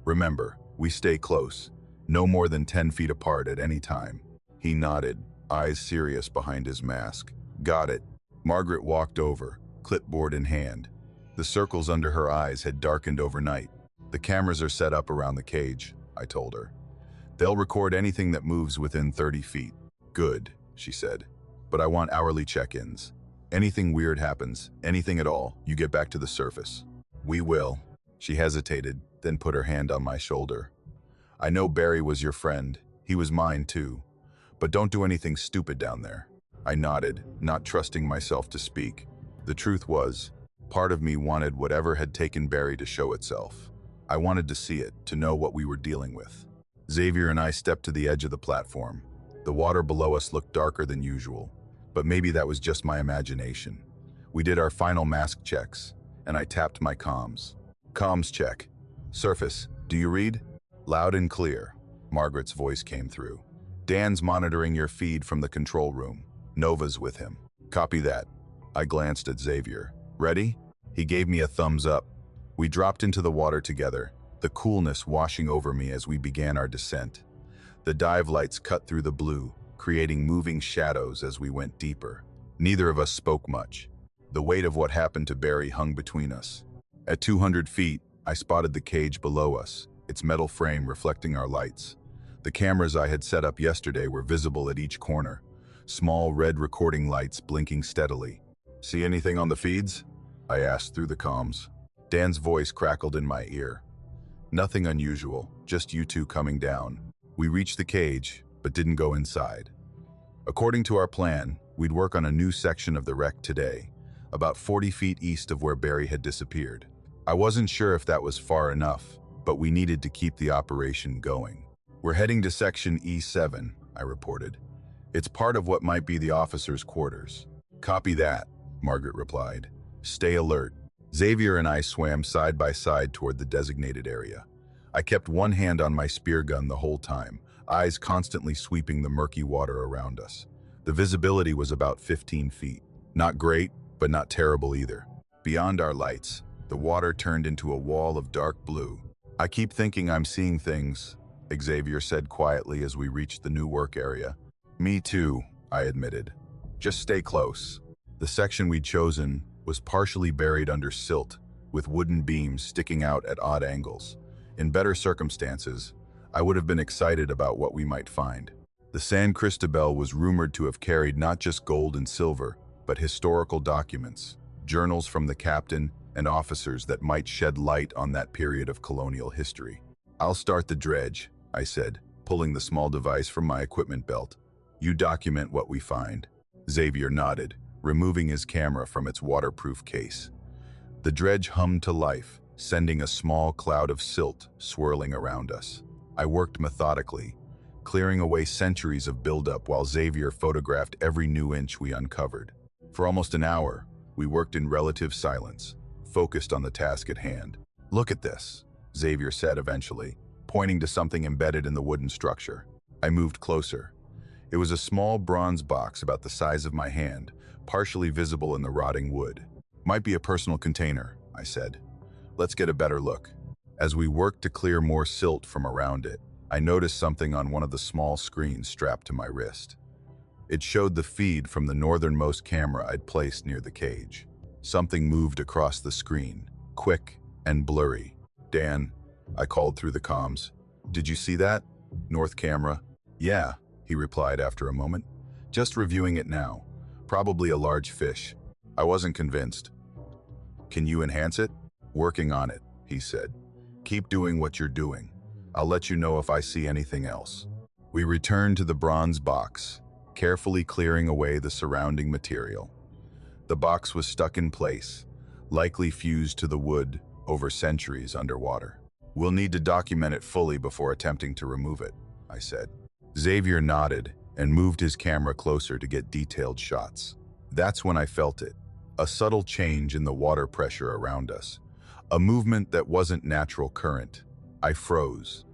"Remember, we stay close, no more than 10 feet apart at any time." He nodded, eyes serious behind his mask. "Got it." Margaret walked over, clipboard in hand. The circles under her eyes had darkened overnight. "The cameras are set up around the cage," I told her. "They'll record anything that moves within 30 feet. "Good," she said. "But I want hourly check-ins. Anything weird happens, anything at all, you get back to the surface." "We will." She hesitated, then put her hand on my shoulder. "I know Barry was your friend. He was mine too. But don't do anything stupid down there." I nodded, not trusting myself to speak. The truth was, part of me wanted whatever had taken Barry to show itself. I wanted to see it, to know what we were dealing with. Xavier and I stepped to the edge of the platform. The water below us looked darker than usual, but maybe that was just my imagination. We did our final mask checks, and I tapped my comms. "Comms check. Surface, do you read?" "Loud and clear," Margaret's voice came through. "Dan's monitoring your feed from the control room. Nova's with him." "Copy that." I glanced at Xavier. "Ready?" He gave me a thumbs up. We dropped into the water together, the coolness washing over me as we began our descent. The dive lights cut through the blue, creating moving shadows as we went deeper. Neither of us spoke much. The weight of what happened to Barry hung between us. At 200 feet, I spotted the cage below us, its metal frame reflecting our lights. The cameras I had set up yesterday were visible at each corner, small red recording lights blinking steadily. "See anything on the feeds?" I asked through the comms. Dan's voice crackled in my ear. "Nothing unusual, just you two coming down." We reached the cage, but didn't go inside. According to our plan, we'd work on a new section of the wreck today, about 40 feet east of where Barry had disappeared. I wasn't sure if that was far enough, but we needed to keep the operation going. "We're heading to section E7, I reported. "It's part of what might be the officers' quarters." "Copy that," Margaret replied. "Stay alert." Xavier and I swam side by side toward the designated area. I kept one hand on my spear gun the whole time, eyes constantly sweeping the murky water around us. The visibility was about 15 feet. Not great, but not terrible either. Beyond our lights, the water turned into a wall of dark blue. "I keep thinking I'm seeing things," Xavier said quietly as we reached the new work area. "Me too," I admitted. "Just stay close." The section we'd chosen was partially buried under silt, with wooden beams sticking out at odd angles. In better circumstances, I would have been excited about what we might find. The San Cristobal was rumored to have carried not just gold and silver, but historical documents, journals from the captain, and officers that might shed light on that period of colonial history. "I'll start the dredge," I said, pulling the small device from my equipment belt. "You document what we find." Xavier nodded, removing his camera from its waterproof case. The dredge hummed to life, sending a small cloud of silt swirling around us. I worked methodically, clearing away centuries of buildup while Xavier photographed every new inch we uncovered. For almost an hour, we worked in relative silence, focused on the task at hand. "Look at this," Xavier said eventually, pointing to something embedded in the wooden structure. I moved closer. It was a small bronze box about the size of my hand, partially visible in the rotting wood. "Might be a personal container," I said. "Let's get a better look." As we worked to clear more silt from around it, I noticed something on one of the small screens strapped to my wrist. It showed the feed from the northernmost camera I'd placed near the cage. Something moved across the screen, quick and blurry. "Dan," I called through the comms. "Did you see that? North camera?" "Yeah," he replied after a moment. "Just reviewing it now. Probably a large fish." I wasn't convinced. "Can you enhance it?" "Working on it," he said. "Keep doing what you're doing. I'll let you know if I see anything else." We returned to the bronze box, carefully clearing away the surrounding material. The box was stuck in place, likely fused to the wood over centuries underwater. "We'll need to document it fully before attempting to remove it," I said. Xavier nodded and moved his camera closer to get detailed shots. That's when I felt it, a subtle change in the water pressure around us, a movement that wasn't natural current. I froze,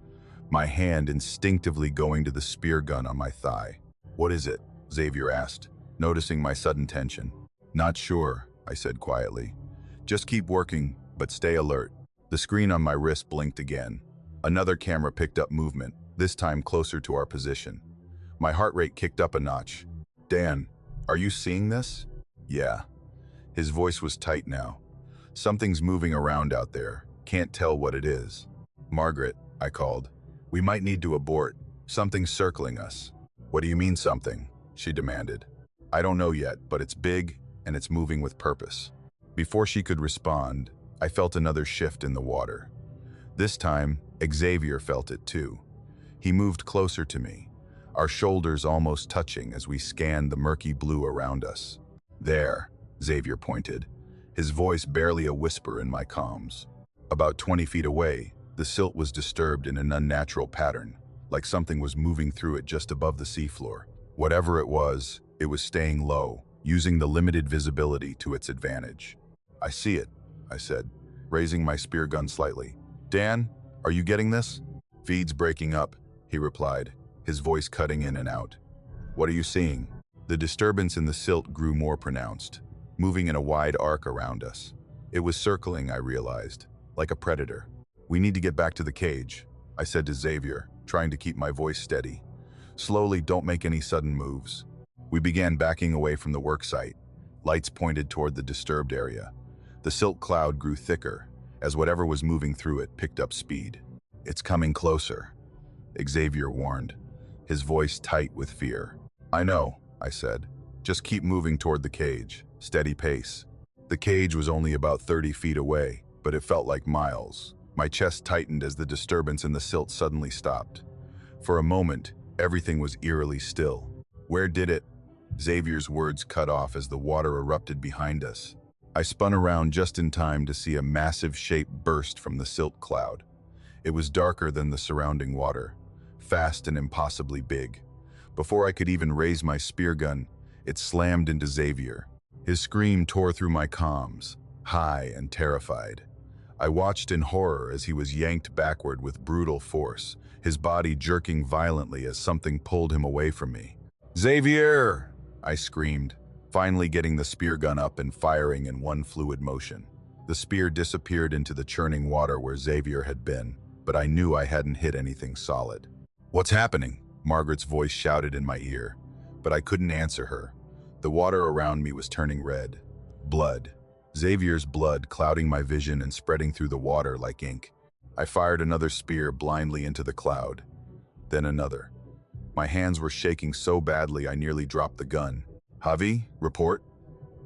my hand instinctively going to the spear gun on my thigh. "What is it?" Xavier asked, noticing my sudden tension. "Not sure," I said quietly. "Just keep working, but stay alert." The screen on my wrist blinked again. Another camera picked up movement, this time closer to our position. My heart rate kicked up a notch. "Dan, are you seeing this?" "Yeah." His voice was tight now. "Something's moving around out there. Can't tell what it is." "Margaret," I called. "We might need to abort. Something's circling us." "What do you mean something?" she demanded. "I don't know yet, but it's big and it's moving with purpose." Before she could respond, I felt another shift in the water. This time, Xavier felt it too. He moved closer to me, our shoulders almost touching as we scanned the murky blue around us. "There," Xavier pointed, his voice barely a whisper in my comms. About 20 feet away, the silt was disturbed in an unnatural pattern, like something was moving through it just above the seafloor. Whatever it was staying low, using the limited visibility to its advantage. "I see it," I said, raising my spear gun slightly. "Dan, are you getting this?" "Feed's breaking up," he replied, his voice cutting in and out. "What are you seeing?" The disturbance in the silt grew more pronounced, moving in a wide arc around us. It was circling, I realized, like a predator. "We need to get back to the cage," I said to Xavier, trying to keep my voice steady. "Slowly, don't make any sudden moves." We began backing away from the work site. Lights pointed toward the disturbed area. The silt cloud grew thicker, as whatever was moving through it picked up speed. "It's coming closer," Xavier warned, his voice tight with fear. "I know," I said. "Just keep moving toward the cage, steady pace." The cage was only about 30 feet away, but it felt like miles. My chest tightened as the disturbance in the silt suddenly stopped. For a moment, everything was eerily still. "Where did it?" Xavier's words cut off as the water erupted behind us. I spun around just in time to see a massive shape burst from the silt cloud. It was darker than the surrounding water, fast and impossibly big. Before I could even raise my spear gun, it slammed into Xavier. His scream tore through my comms, high and terrified. I watched in horror as he was yanked backward with brutal force, his body jerking violently as something pulled him away from me. "Xavier!" I screamed, finally getting the spear gun up and firing in one fluid motion. The spear disappeared into the churning water where Xavier had been, but I knew I hadn't hit anything solid. "What's happening?" Margaret's voice shouted in my ear, but I couldn't answer her. The water around me was turning red. Blood. Xavier's blood clouding my vision and spreading through the water like ink. I fired another spear blindly into the cloud, then another. My hands were shaking so badly I nearly dropped the gun. "Javi, report."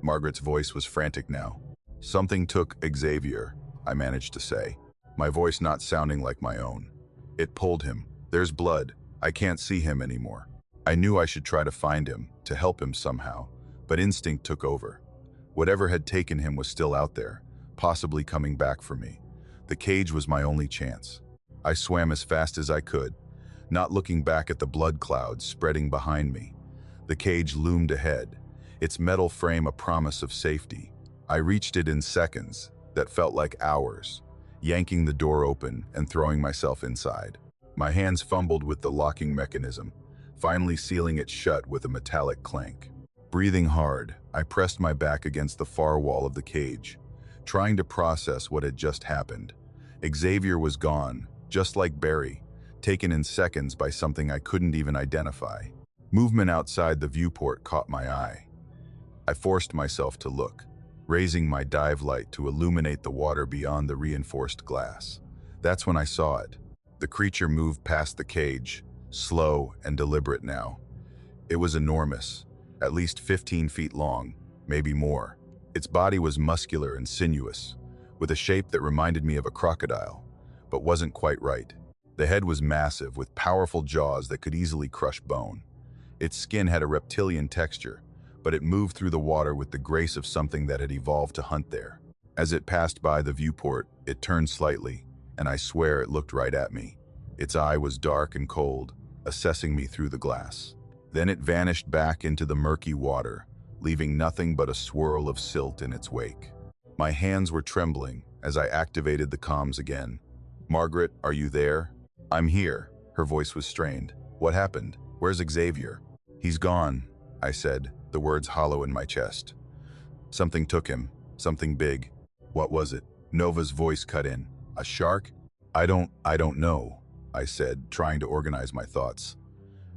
Margaret's voice was frantic now. "Something took Xavier," I managed to say, my voice not sounding like my own. "It pulled him. There's blood. I can't see him anymore." I knew I should try to find him, to help him somehow, but instinct took over. Whatever had taken him was still out there, possibly coming back for me. The cage was my only chance. I swam as fast as I could, not looking back at the blood clouds spreading behind me. The cage loomed ahead, its metal frame a promise of safety. I reached it in seconds that felt like hours, yanking the door open and throwing myself inside. My hands fumbled with the locking mechanism, finally sealing it shut with a metallic clank. Breathing hard, I pressed my back against the far wall of the cage, trying to process what had just happened. Xavier was gone, just like Barry, taken in seconds by something I couldn't even identify. Movement outside the viewport caught my eye. I forced myself to look, raising my dive light to illuminate the water beyond the reinforced glass. That's when I saw it. The creature moved past the cage, slow and deliberate now. It was enormous, at least 15 feet long, maybe more. Its body was muscular and sinuous, with a shape that reminded me of a crocodile, but wasn't quite right. The head was massive, with powerful jaws that could easily crush bone. Its skin had a reptilian texture, but it moved through the water with the grace of something that had evolved to hunt there. As it passed by the viewport, it turned slightly, and I swear it looked right at me. Its eye was dark and cold, assessing me through the glass. Then it vanished back into the murky water, leaving nothing but a swirl of silt in its wake. My hands were trembling as I activated the comms again. "Margaret, are you there?" "I'm here." Her voice was strained. "What happened? Where's Xavier?" "He's gone," I said, the words hollow in my chest. "Something took him. Something big." "What was it?" Nova's voice cut in. "A shark?" I don't know," I said, trying to organize my thoughts.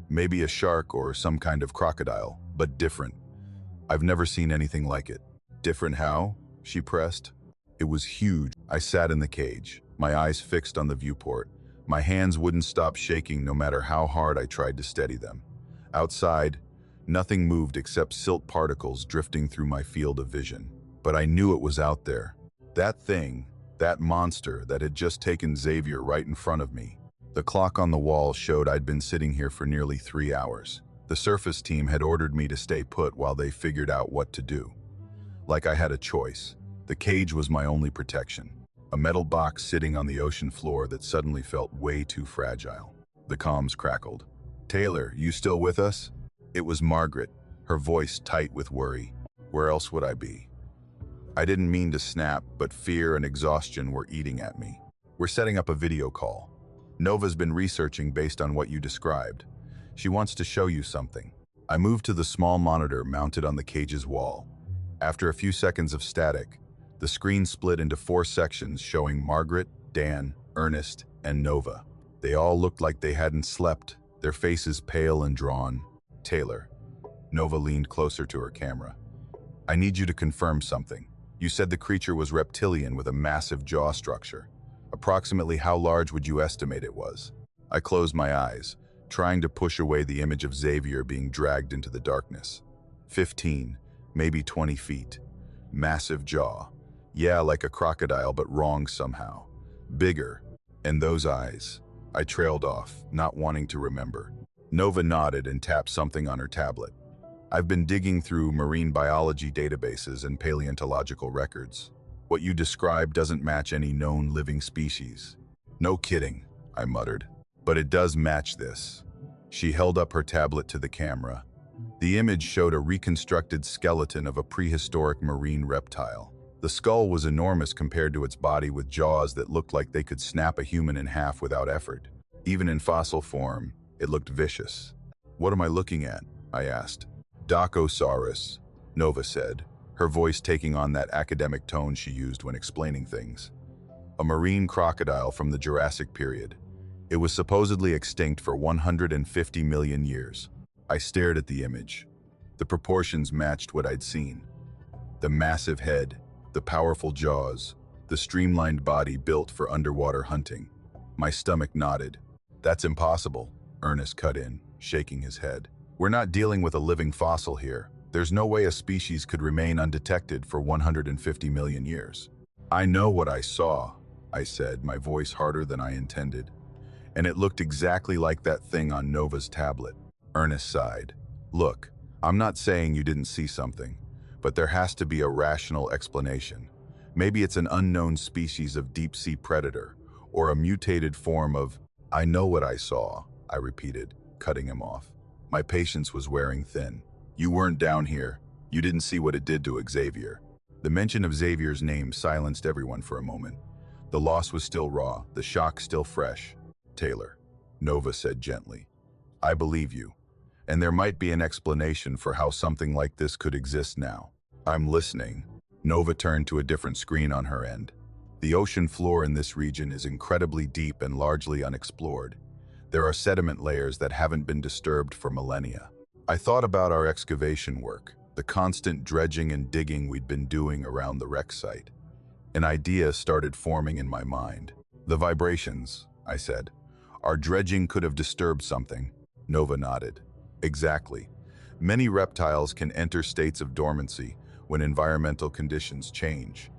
"Maybe a shark or some kind of crocodile, but different. I've never seen anything like it." "Different how?" she pressed. "It was huge." I sat in the cage, my eyes fixed on the viewport. My hands wouldn't stop shaking no matter how hard I tried to steady them. Outside, nothing moved except silt particles drifting through my field of vision. But I knew it was out there. That thing, that monster that had just taken Xavier right in front of me. The clock on the wall showed I'd been sitting here for nearly 3 hours. The surface team had ordered me to stay put while they figured out what to do. Like I had a choice. The cage was my only protection. A metal box sitting on the ocean floor that suddenly felt way too fragile. The comms crackled. "Taylor, you still with us?" It was Margaret, her voice tight with worry. Where else would I be? I didn't mean to snap, but fear and exhaustion were eating at me. "We're setting up a video call. Nova's been researching based on what you described. She wants to show you something." I moved to the small monitor mounted on the cage's wall. After a few seconds of static, the screen split into 4 sections showing Margaret, Dan, Ernest, and Nova. They all looked like they hadn't slept, their faces pale and drawn. "Taylor." Nova leaned closer to her camera. "I need you to confirm something. You said the creature was reptilian with a massive jaw structure. Approximately how large would you estimate it was?" I closed my eyes, trying to push away the image of Xavier being dragged into the darkness. 15, maybe 20 feet. Massive jaw. Yeah, like a crocodile, but wrong somehow. Bigger. And those eyes. I trailed off, not wanting to remember. Nova nodded and tapped something on her tablet. "I've been digging through marine biology databases and paleontological records. What you described doesn't match any known living species." "No kidding," I muttered. "But it does match this." She held up her tablet to the camera. The image showed a reconstructed skeleton of a prehistoric marine reptile. The skull was enormous compared to its body, with jaws that looked like they could snap a human in half without effort. Even in fossil form, it looked vicious. "What am I looking at?" I asked. "Dacosaurus," Nova said, her voice taking on that academic tone she used when explaining things. "A marine crocodile from the Jurassic period. It was supposedly extinct for 150 million years." I stared at the image. The proportions matched what I'd seen. The massive head, the powerful jaws, the streamlined body built for underwater hunting. My stomach nodded. "That's impossible." Ernest cut in, shaking his head. We're not dealing with a living fossil here. There's no way a species could remain undetected for 150 million years. I know what I saw, I said, my voice harder than I intended. And it looked exactly like that thing on Nova's tablet. Ernest sighed. Look, I'm not saying you didn't see something, but there has to be a rational explanation. Maybe it's an unknown species of deep-sea predator, or a mutated form of... I know what I saw, I repeated, cutting him off. My patience was wearing thin. You weren't down here. You didn't see what it did to Xavier. The mention of Xavier's name silenced everyone for a moment. The loss was still raw, the shock still fresh. Taylor, Nova said gently, I believe you. And there might be an explanation for how something like this could exist now. I'm listening. Nova turned to a different screen on her end. The ocean floor in this region is incredibly deep and largely unexplored. There are sediment layers that haven't been disturbed for millennia. I thought about our excavation work, the constant dredging and digging we'd been doing around the wreck site. An idea started forming in my mind. The vibrations, I said. Our dredging could have disturbed something. Nova nodded. Exactly. Many reptiles can enter states of dormancy when environmental conditions change.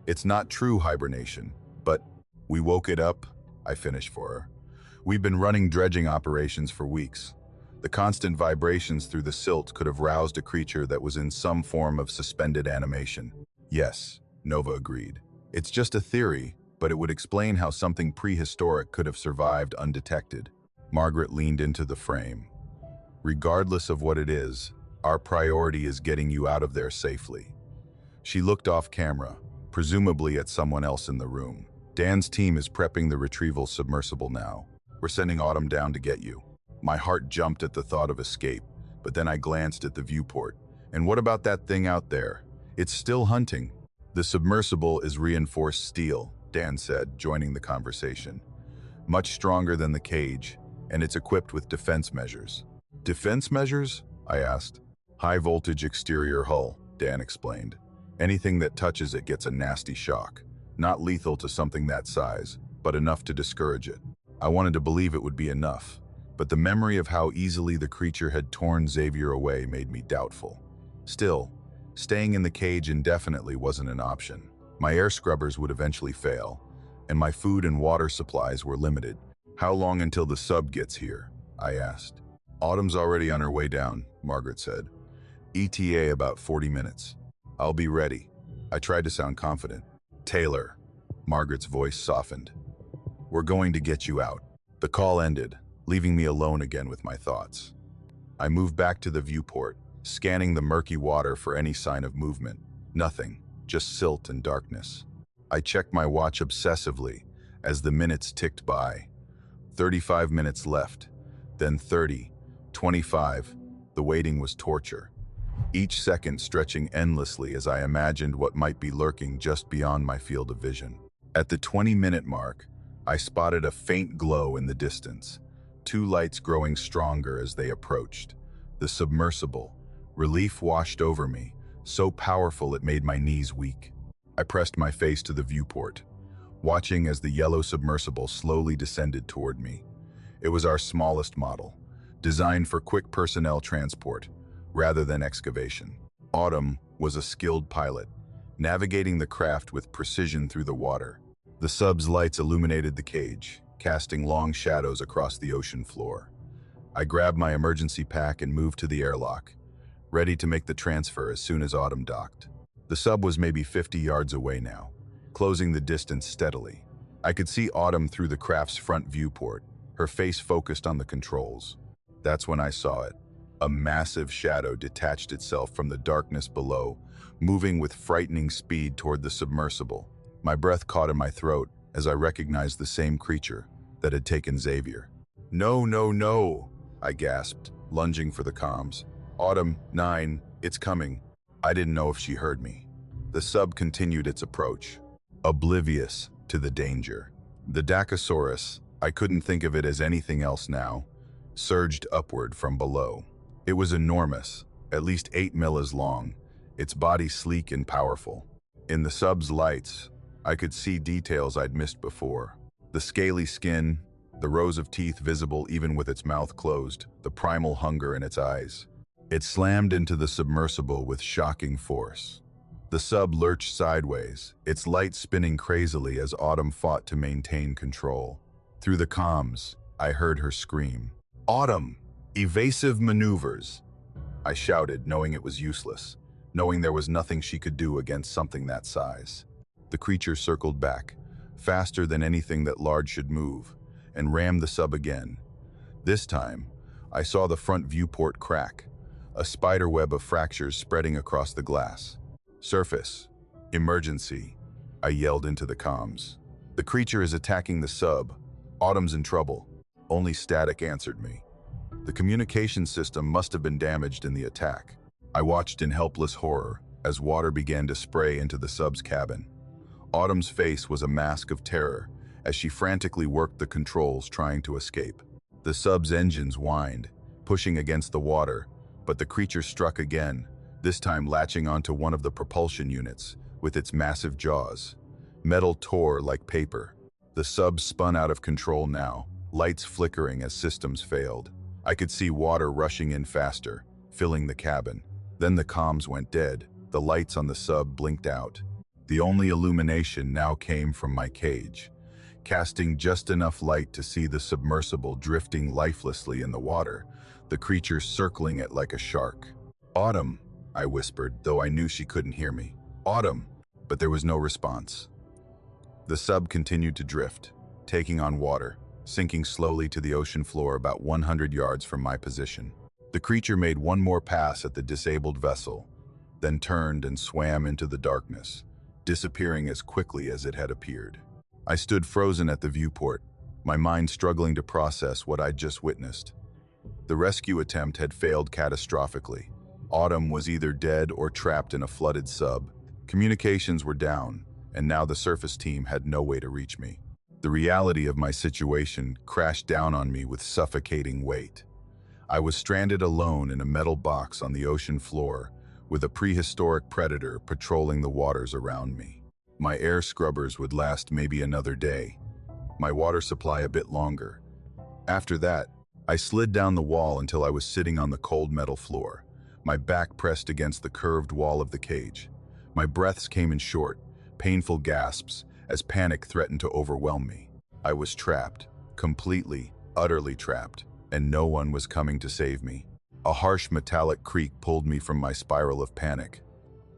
It's not true hibernation, but we woke it up, I finished for her. We've been running dredging operations for weeks. The constant vibrations through the silt could have roused a creature that was in some form of suspended animation. Yes, Nova agreed. It's just a theory, but it would explain how something prehistoric could have survived undetected. Margaret leaned into the frame. Regardless of what it is, our priority is getting you out of there safely. She looked off camera, presumably at someone else in the room. Dan's team is prepping the retrieval submersible now. We're sending Autumn down to get you. My heart jumped at the thought of escape, but then I glanced at the viewport. And what about that thing out there? It's still hunting. The submersible is reinforced steel, Dan said, joining the conversation. Much stronger than the cage, and it's equipped with defense measures. Defense measures? I asked. High voltage exterior hull, Dan explained. Anything that touches it gets a nasty shock. Not lethal to something that size, but enough to discourage it. I wanted to believe it would be enough, but the memory of how easily the creature had torn Xavier away made me doubtful. Still, staying in the cage indefinitely wasn't an option. My air scrubbers would eventually fail, and my food and water supplies were limited. How long until the sub gets here? I asked. Autumn's already on her way down, Margaret said. ETA about 40 minutes. I'll be ready. I tried to sound confident. Taylor. Margaret's voice softened. We're going to get you out. The call ended, leaving me alone again with my thoughts. I moved back to the viewport, scanning the murky water for any sign of movement. Nothing, just silt and darkness. I checked my watch obsessively as the minutes ticked by. 35 minutes left, then 30, 25. The waiting was torture. Each second stretching endlessly as I imagined what might be lurking just beyond my field of vision. At the 20-minute mark, I spotted a faint glow in the distance, two lights growing stronger as they approached. The submersible. Relief washed over me, so powerful it made my knees weak. I pressed my face to the viewport, watching as the yellow submersible slowly descended toward me. It was our smallest model, designed for quick personnel transport, rather than excavation. Autumn was a skilled pilot, navigating the craft with precision through the water. The sub's lights illuminated the cage, casting long shadows across the ocean floor. I grabbed my emergency pack and moved to the airlock, ready to make the transfer as soon as Autumn docked. The sub was maybe 50 yards away now, closing the distance steadily. I could see Autumn through the craft's front viewport, her face focused on the controls. That's when I saw it. A massive shadow detached itself from the darkness below, moving with frightening speed toward the submersible. My breath caught in my throat as I recognized the same creature that had taken Xavier. No, no, no, I gasped, lunging for the comms. Autumn, 9, it's coming. I didn't know if she heard me. The sub continued its approach, oblivious to the danger. The Dacosaurus, I couldn't think of it as anything else now, surged upward from below. It was enormous, at least 8 millas long, its body sleek and powerful. In the sub's lights, I could see details I'd missed before. The scaly skin, the rows of teeth visible even with its mouth closed, the primal hunger in its eyes. It slammed into the submersible with shocking force. The sub lurched sideways, its lights spinning crazily as Autumn fought to maintain control. Through the comms, I heard her scream, "Autumn! Evasive maneuvers!" I shouted, knowing it was useless, knowing there was nothing she could do against something that size. The creature circled back, faster than anything that large should move, and rammed the sub again. This time, I saw the front viewport crack, a spiderweb of fractures spreading across the glass. "Surface. Emergency," I yelled into the comms. "The creature is attacking the sub. Autumn's in trouble." Only static answered me. The communication system must have been damaged in the attack. I watched in helpless horror as water began to spray into the sub's cabin. Autumn's face was a mask of terror as she frantically worked the controls trying to escape. The sub's engines whined, pushing against the water, but the creature struck again, this time latching onto one of the propulsion units with its massive jaws. Metal tore like paper. The sub spun out of control now, lights flickering as systems failed. I could see water rushing in faster, filling the cabin. Then the comms went dead. The lights on the sub blinked out. The only illumination now came from my cage, casting just enough light to see the submersible drifting lifelessly in the water, the creature circling it like a shark. "Autumn," I whispered, though I knew she couldn't hear me. "Autumn," but there was no response. The sub continued to drift, taking on water, sinking slowly to the ocean floor about 100 yards from my position. The creature made one more pass at the disabled vessel, then turned and swam into the darkness, disappearing as quickly as it had appeared. I stood frozen at the viewport, my mind struggling to process what I'd just witnessed. The rescue attempt had failed catastrophically. Autumn was either dead or trapped in a flooded sub. Communications were down, and now the surface team had no way to reach me. The reality of my situation crashed down on me with suffocating weight. I was stranded alone in a metal box on the ocean floor, with a prehistoric predator patrolling the waters around me. My air scrubbers would last maybe another day, my water supply a bit longer. After that, I slid down the wall until I was sitting on the cold metal floor, my back pressed against the curved wall of the cage. My breaths came in short, painful gasps as panic threatened to overwhelm me. I was trapped, completely, utterly trapped, and no one was coming to save me. A harsh metallic creak pulled me from my spiral of panic.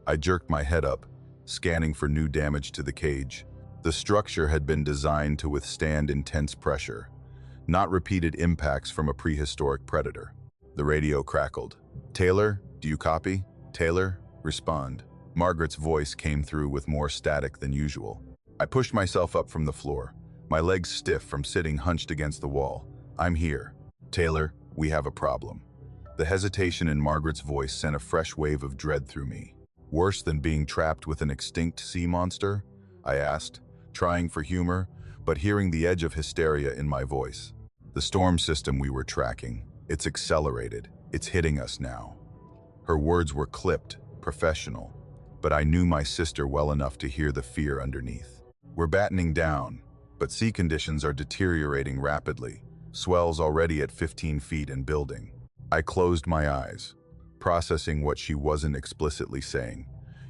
I jerked my head up, scanning for new damage to the cage. The structure had been designed to withstand intense pressure, not repeated impacts from a prehistoric predator. The radio crackled. "Taylor, do you copy? Taylor, respond." Margaret's voice came through with more static than usual. I pushed myself up from the floor, my legs stiff from sitting hunched against the wall. "I'm here. Taylor, we have a problem." The hesitation in Margaret's voice sent a fresh wave of dread through me. "Worse than being trapped with an extinct sea monster?" I asked, trying for humor, but hearing the edge of hysteria in my voice. "The storm system we were tracking. It's accelerated. It's hitting us now." Her words were clipped, professional, but I knew my sister well enough to hear the fear underneath. "We're battening down, but sea conditions are deteriorating rapidly, swells already at 15 feet and building." I closed my eyes, processing what she wasn't explicitly saying.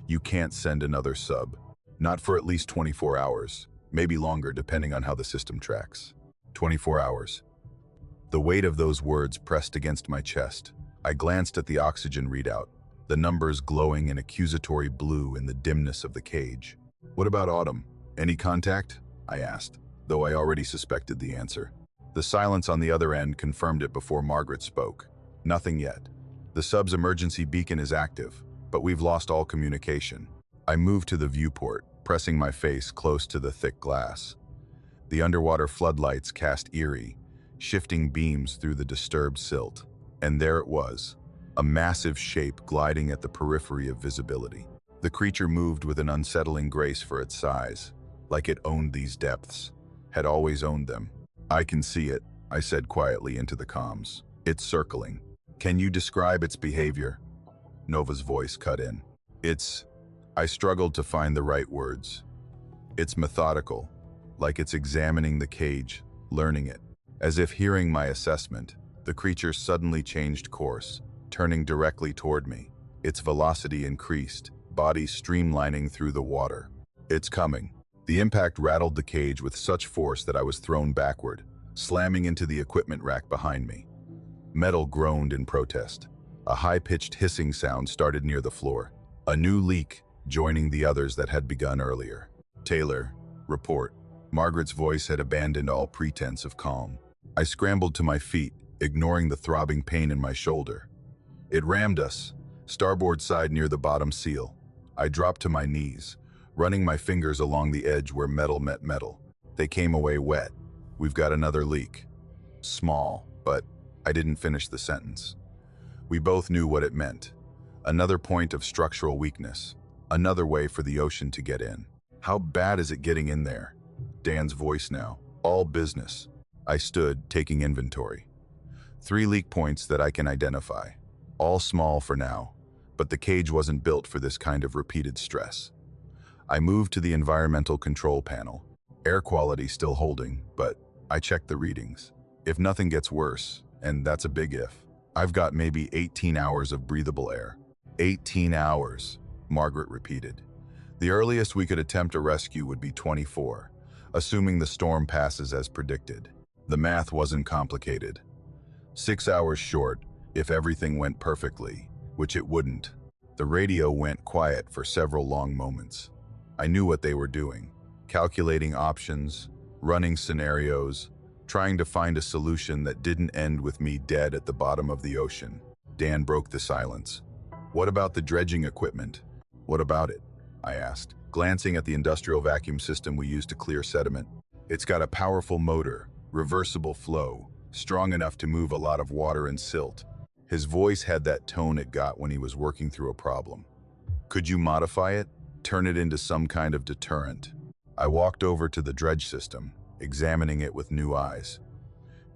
"You can't send another sub. Not for at least 24 hours, maybe longer depending on how the system tracks." 24 hours. The weight of those words pressed against my chest. I glanced at the oxygen readout, the numbers glowing in accusatory blue in the dimness of the cage. "What about Autumn? Any contact?" I asked, though I already suspected the answer. The silence on the other end confirmed it before Margaret spoke. "Nothing yet. The sub's emergency beacon is active, but we've lost all communication." I moved to the viewport, pressing my face close to the thick glass. The underwater floodlights cast eerie, shifting beams through the disturbed silt. And there it was, a massive shape gliding at the periphery of visibility. The creature moved with an unsettling grace for its size, like it owned these depths, had always owned them. "I can see it," I said quietly into the comms. "It's circling." "Can you describe its behavior?" Nova's voice cut in. I struggled to find the right words. "It's methodical, like it's examining the cage, learning it." As if hearing my assessment, the creature suddenly changed course, turning directly toward me. Its velocity increased, body streamlining through the water. It's coming. The impact rattled the cage with such force that I was thrown backward, slamming into the equipment rack behind me. Metal groaned in protest. A high-pitched hissing sound started near the floor. A new leak, joining the others that had begun earlier. "Taylor, report." Margaret's voice had abandoned all pretense of calm. I scrambled to my feet, ignoring the throbbing pain in my shoulder. "It rammed us, starboard side near the bottom seal." I dropped to my knees, running my fingers along the edge where metal met metal. They came away wet. "We've got another leak." Small, but I didn't finish the sentence. We both knew what it meant. Another point of structural weakness. Another way for the ocean to get in. "How bad is it getting in there?" Dan's voice now. "All business." I stood, taking inventory. 3 leak points that I can identify. All small for now, but the cage wasn't built for this kind of repeated stress. I moved to the environmental control panel. Air quality still holding, but I checked the readings. If nothing gets worse, and that's a big if, I've got maybe 18 hours of breathable air. 18 hours, Margaret repeated. The earliest we could attempt a rescue would be 24, assuming the storm passes as predicted. The math wasn't complicated. 6 hours short, if everything went perfectly, which it wouldn't. The radio went quiet for several long moments. I knew what they were doing, calculating options, running scenarios, trying to find a solution that didn't end with me dead at the bottom of the ocean. Dan broke the silence. "What about the dredging equipment?" "What about it?" I asked, glancing at the industrial vacuum system we use to clear sediment. "It's got a powerful motor, reversible flow, strong enough to move a lot of water and silt." His voice had that tone it got when he was working through a problem. "Could you modify it? Turn it into some kind of deterrent?" I walked over to the dredge system, examining it with new eyes.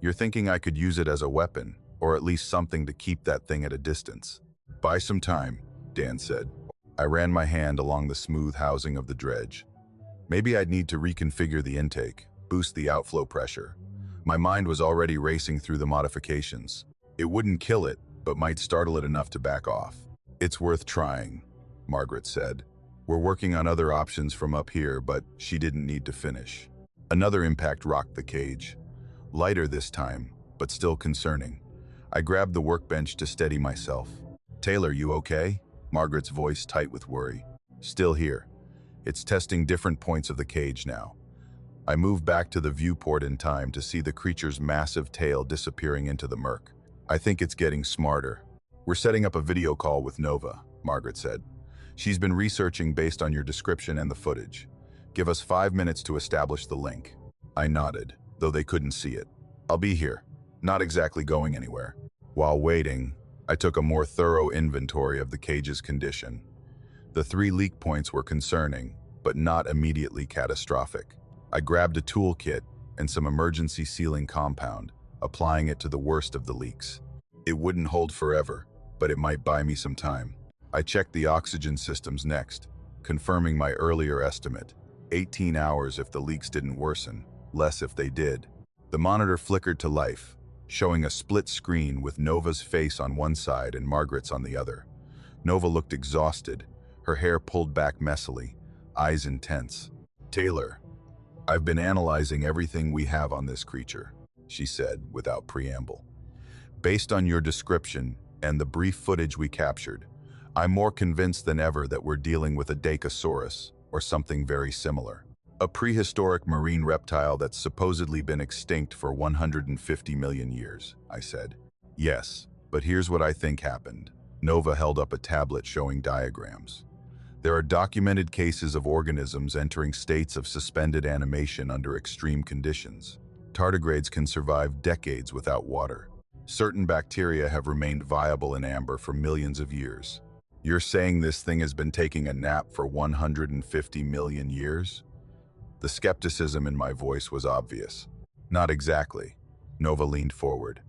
"You're thinking I could use it as a weapon, or at least something to keep that thing at a distance?" "Buy some time," Dan said. I ran my hand along the smooth housing of the dredge. Maybe I'd need to reconfigure the intake, boost the outflow pressure. My mind was already racing through the modifications. It wouldn't kill it, but might startle it enough to back off. "It's worth trying," Margaret said. "We're working on other options from up here, but she didn't need to finish." Another impact rocked the cage. Lighter this time, but still concerning. I grabbed the workbench to steady myself. "Taylor, you okay?" Margaret's voice tight with worry. "Still here. It's testing different points of the cage now." I moved back to the viewport in time to see the creature's massive tail disappearing into the murk. "I think it's getting smarter." "We're setting up a video call with Nova," Margaret said. "She's been researching based on your description and the footage. Give us 5 minutes to establish the link." I nodded, though they couldn't see it. "I'll be here, not exactly going anywhere." While waiting, I took a more thorough inventory of the cage's condition. The 3 leak points were concerning, but not immediately catastrophic. I grabbed a toolkit and some emergency sealing compound, applying it to the worst of the leaks. It wouldn't hold forever, but it might buy me some time. I checked the oxygen systems next, confirming my earlier estimate. 18 hours if the leaks didn't worsen, less if they did. The monitor flickered to life, showing a split screen with Nova's face on one side and Margaret's on the other. Nova looked exhausted, her hair pulled back messily, eyes intense. "Taylor, I've been analyzing everything we have on this creature," she said without preamble. "Based on your description and the brief footage we captured, I'm more convinced than ever that we're dealing with a Dacosaurus, or something very similar. A prehistoric marine reptile that's supposedly been extinct for 150 million years, I said. "Yes, but here's what I think happened." Nova held up a tablet showing diagrams. "There are documented cases of organisms entering states of suspended animation under extreme conditions. Tardigrades can survive decades without water. Certain bacteria have remained viable in amber for millions of years. You're saying this thing has been taking a nap for 150 million years? The skepticism in my voice was obvious. "Not exactly." Nova leaned forward.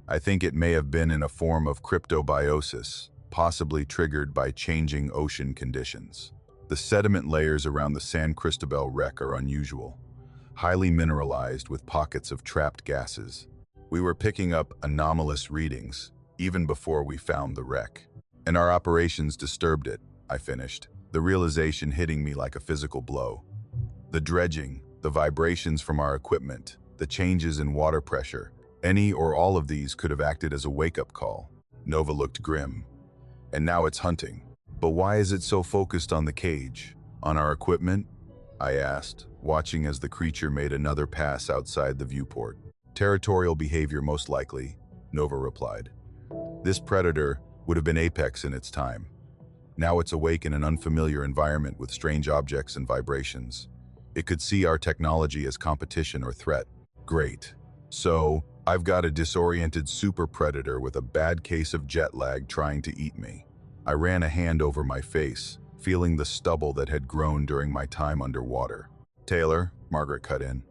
"I think it may have been in a form of cryptobiosis, possibly triggered by changing ocean conditions. The sediment layers around the San Cristobal wreck are unusual. highly mineralized with pockets of trapped gases. We were picking up anomalous readings, even before we found the wreck. And our operations disturbed it, I finished, the realization hitting me like a physical blow. The dredging, the vibrations from our equipment, the changes in water pressure, any or all of these could have acted as a wake-up call. Nova looked grim. And now it's hunting. But why is it so focused on the cage? On our equipment? I asked, watching as the creature made another pass outside the viewport. Territorial behavior most likely, Nova replied. This predator would have been apex in its time. Now it's awake in an unfamiliar environment with strange objects and vibrations. It could see our technology as competition or threat. Great. So, I've got a disoriented super predator with a bad case of jet lag trying to eat me. I ran a hand over my face, feeling the stubble that had grown during my time underwater. Taylor, Margaret cut in.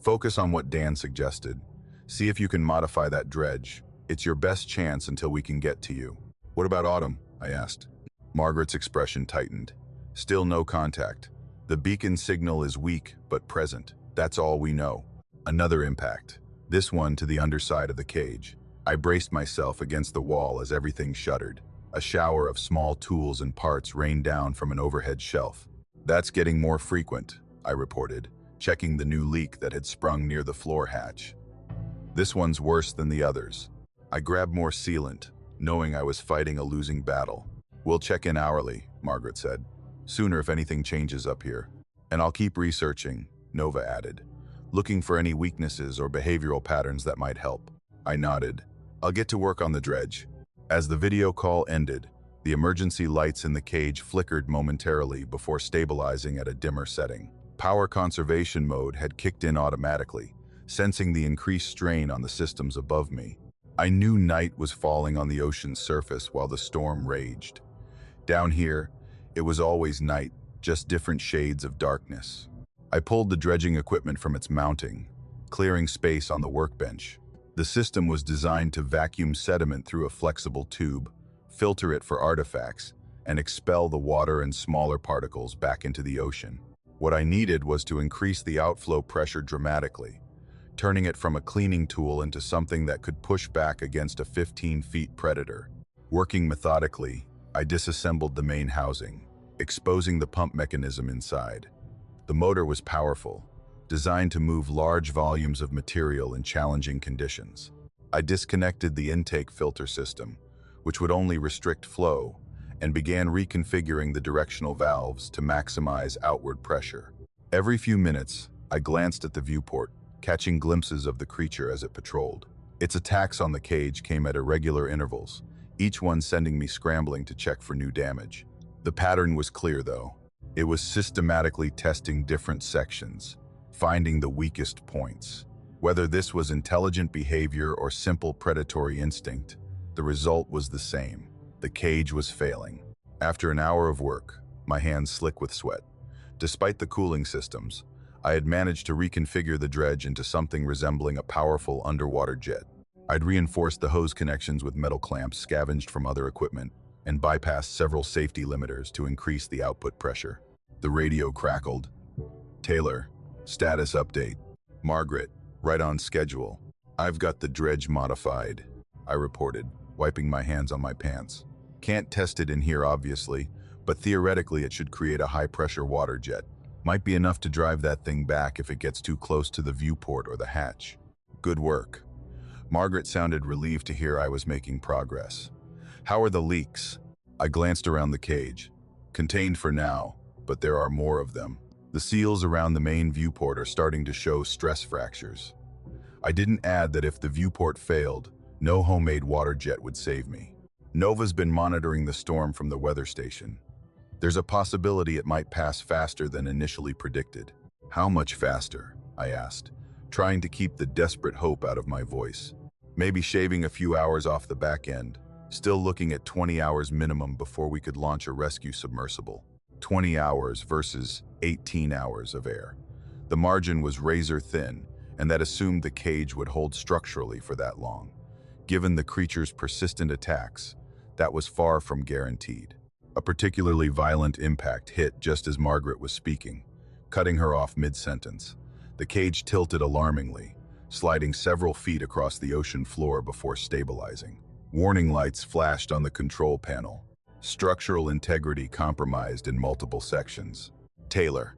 Focus on what Dan suggested. See if you can modify that dredge. It's your best chance until we can get to you. What about Autumn? I asked. Margaret's expression tightened. Still no contact. The beacon signal is weak but present. That's all we know. Another impact. This one to the underside of the cage. I braced myself against the wall as everything shuddered. A shower of small tools and parts rained down from an overhead shelf. That's getting more frequent, I reported, checking the new leak that had sprung near the floor hatch. This one's worse than the others. I grabbed more sealant, knowing I was fighting a losing battle. We'll check in hourly, Margaret said. Sooner if anything changes up here. And I'll keep researching, Nova added, looking for any weaknesses or behavioral patterns that might help. I nodded. I'll get to work on the dredge. As the video call ended, the emergency lights in the cage flickered momentarily before stabilizing at a dimmer setting. Power conservation mode had kicked in automatically, sensing the increased strain on the systems above me. I knew night was falling on the ocean's surface while the storm raged. Down here, it was always night, just different shades of darkness. I pulled the dredging equipment from its mounting, clearing space on the workbench. The system was designed to vacuum sediment through a flexible tube, filter it for artifacts, and expel the water and smaller particles back into the ocean. What I needed was to increase the outflow pressure dramatically, turning it from a cleaning tool into something that could push back against a 15-foot predator. Working methodically, I disassembled the main housing, exposing the pump mechanism inside. The motor was powerful, designed to move large volumes of material in challenging conditions. I disconnected the intake filter system, which would only restrict flow, and began reconfiguring the directional valves to maximize outward pressure. Every few minutes, I glanced at the viewport, catching glimpses of the creature as it patrolled. Its attacks on the cage came at irregular intervals, each one sending me scrambling to check for new damage. The pattern was clear, though. It was systematically testing different sections, finding the weakest points. Whether this was intelligent behavior or simple predatory instinct, the result was the same. The cage was failing. After an hour of work, my hands slick with sweat. Despite the cooling systems, I had managed to reconfigure the dredge into something resembling a powerful underwater jet. I'd reinforced the hose connections with metal clamps scavenged from other equipment and bypassed several safety limiters to increase the output pressure. The radio crackled. Taylor, status update. Margaret, right on schedule. I've got the dredge modified, I reported, wiping my hands on my pants. Can't test it in here, obviously, but theoretically it should create a high-pressure water jet. Might be enough to drive that thing back if it gets too close to the viewport or the hatch. Good work. Margaret sounded relieved to hear I was making progress. How are the leaks? I glanced around the cage. Contained for now, but there are more of them. The seals around the main viewport are starting to show stress fractures. I didn't add that if the viewport failed, no homemade water jet would save me. Nova's been monitoring the storm from the weather station. There's a possibility it might pass faster than initially predicted. How much faster? I asked, trying to keep the desperate hope out of my voice. Maybe shaving a few hours off the back end, still looking at 20 hours minimum before we could launch a rescue submersible. 20 hours versus 18 hours of air. The margin was razor thin, and that assumed the cage would hold structurally for that long. Given the creature's persistent attacks, that was far from guaranteed. A particularly violent impact hit just as Margaret was speaking, cutting her off mid-sentence. The cage tilted alarmingly, sliding several feet across the ocean floor before stabilizing. Warning lights flashed on the control panel. Structural integrity compromised in multiple sections. "Taylor."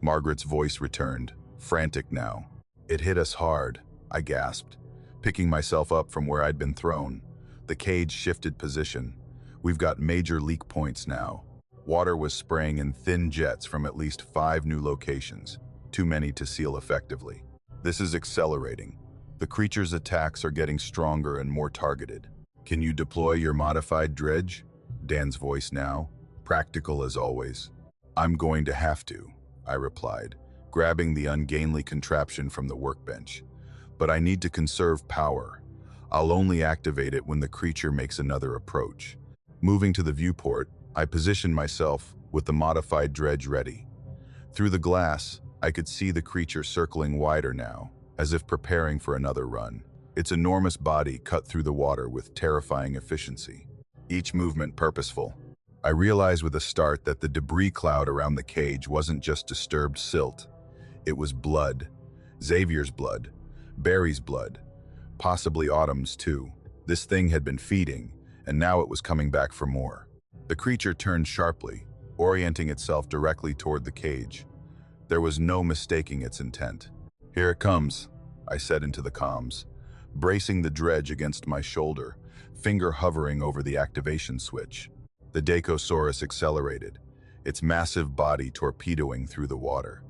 Margaret's voice returned, frantic now. "It hit us hard," I gasped, picking myself up from where I'd been thrown. The cage shifted position. "We've got major leak points now." Water was spraying in thin jets from at least 5 new locations, too many to seal effectively. "This is accelerating. The creature's attacks are getting stronger and more targeted. Can you deploy your modified dredge?" Dan's voice now, practical as always. "I'm going to have to," I replied, grabbing the ungainly contraption from the workbench. "But I need to conserve power. I'll only activate it when the creature makes another approach." Moving to the viewport, I positioned myself with the modified dredge ready. Through the glass, I could see the creature circling wider now, as if preparing for another run. Its enormous body cut through the water with terrifying efficiency, each movement purposeful. I realized with a start that the debris cloud around the cage wasn't just disturbed silt. It was blood. Xavier's blood. Barry's blood. Possibly Autumn's too. This thing had been feeding, and now it was coming back for more. The creature turned sharply, orienting itself directly toward the cage. There was no mistaking its intent. "Here it comes," I said into the comms, bracing the dredge against my shoulder, finger hovering over the activation switch. The Dacosaurus accelerated, its massive body torpedoing through the water.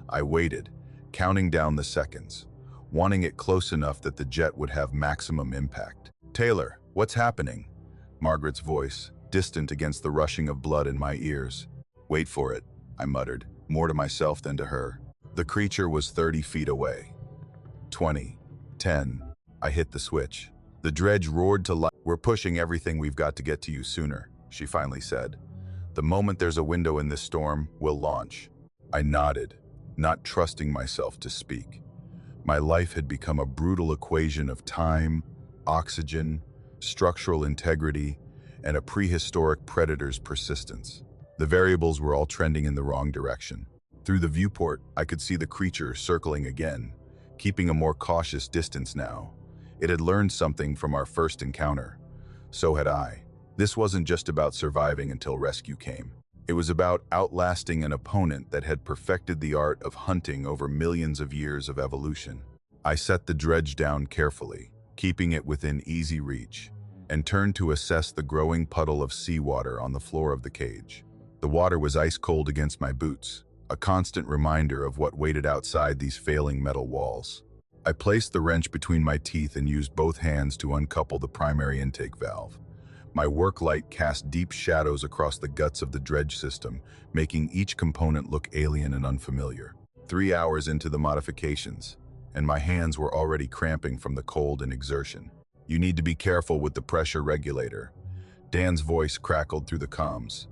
I waited, counting down the seconds, wanting it close enough that the jet would have maximum impact. "Taylor, what's happening?" Margaret's voice, distant against the rushing of blood in my ears. "Wait for it," I muttered, more to myself than to her. The creature was 30 feet away. 20. 10. I hit the switch. The dredge roared to life. "We're pushing everything we've got to get to you sooner," she finally said. "The moment there's a window in this storm, we'll launch." I nodded, not trusting myself to speak. My life had become a brutal equation of time, oxygen, structural integrity, and a prehistoric predator's persistence. The variables were all trending in the wrong direction. Through the viewport, I could see the creature circling again, keeping a more cautious distance now. It had learned something from our first encounter. So had I. This wasn't just about surviving until rescue came. It was about outlasting an opponent that had perfected the art of hunting over millions of years of evolution. I set the dredge down carefully, keeping it within easy reach, and turned to assess the growing puddle of seawater on the floor of the cage. The water was ice cold against my boots, a constant reminder of what waited outside these failing metal walls. I placed the wrench between my teeth and used both hands to uncouple the primary intake valve. My work light cast deep shadows across the guts of the dredge system, making each component look alien and unfamiliar. 3 hours into the modifications, and my hands were already cramping from the cold and exertion. "You need to be careful with the pressure regulator." Dan's voice crackled through the comms.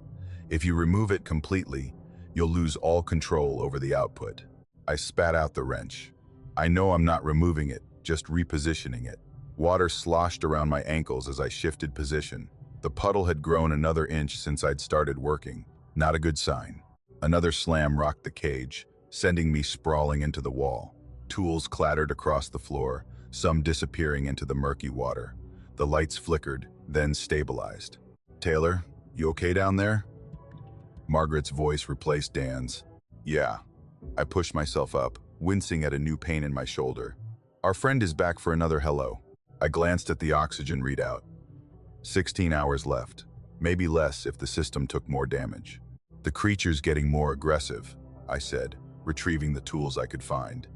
"If you remove it completely, you'll lose all control over the output." I spat out the wrench. "I know I'm not removing it, just repositioning it." Water sloshed around my ankles as I shifted position. The puddle had grown another inch since I'd started working. Not a good sign. Another slam rocked the cage, sending me sprawling into the wall. Tools clattered across the floor, some disappearing into the murky water. The lights flickered, then stabilized. "Taylor, you okay down there?" Margaret's voice replaced Dan's. "Yeah." I pushed myself up, wincing at a new pain in my shoulder. "Our friend is back for another hello." I glanced at the oxygen readout. 16 hours left, maybe less if the system took more damage. "The creature's getting more aggressive," I said, retrieving the tools I could find.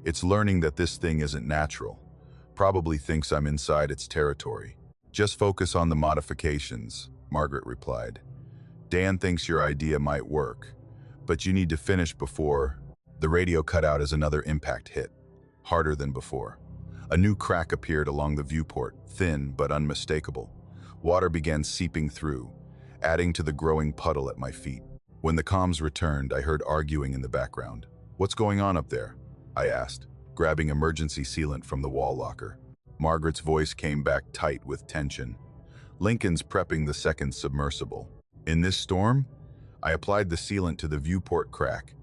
"It's learning that this thing isn't natural. Probably thinks I'm inside its territory." "Just focus on the modifications," Margaret replied. "Dan thinks your idea might work, but you need to finish before." The radio cut out as another impact hit, harder than before. A new crack appeared along the viewport, thin but unmistakable. Water began seeping through, adding to the growing puddle at my feet. When the comms returned, I heard arguing in the background. "What's going on up there?" I asked, grabbing emergency sealant from the wall locker. Margaret's voice came back tight with tension. "Lincoln's prepping the second submersible. In this storm?" I applied the sealant to the viewport crack,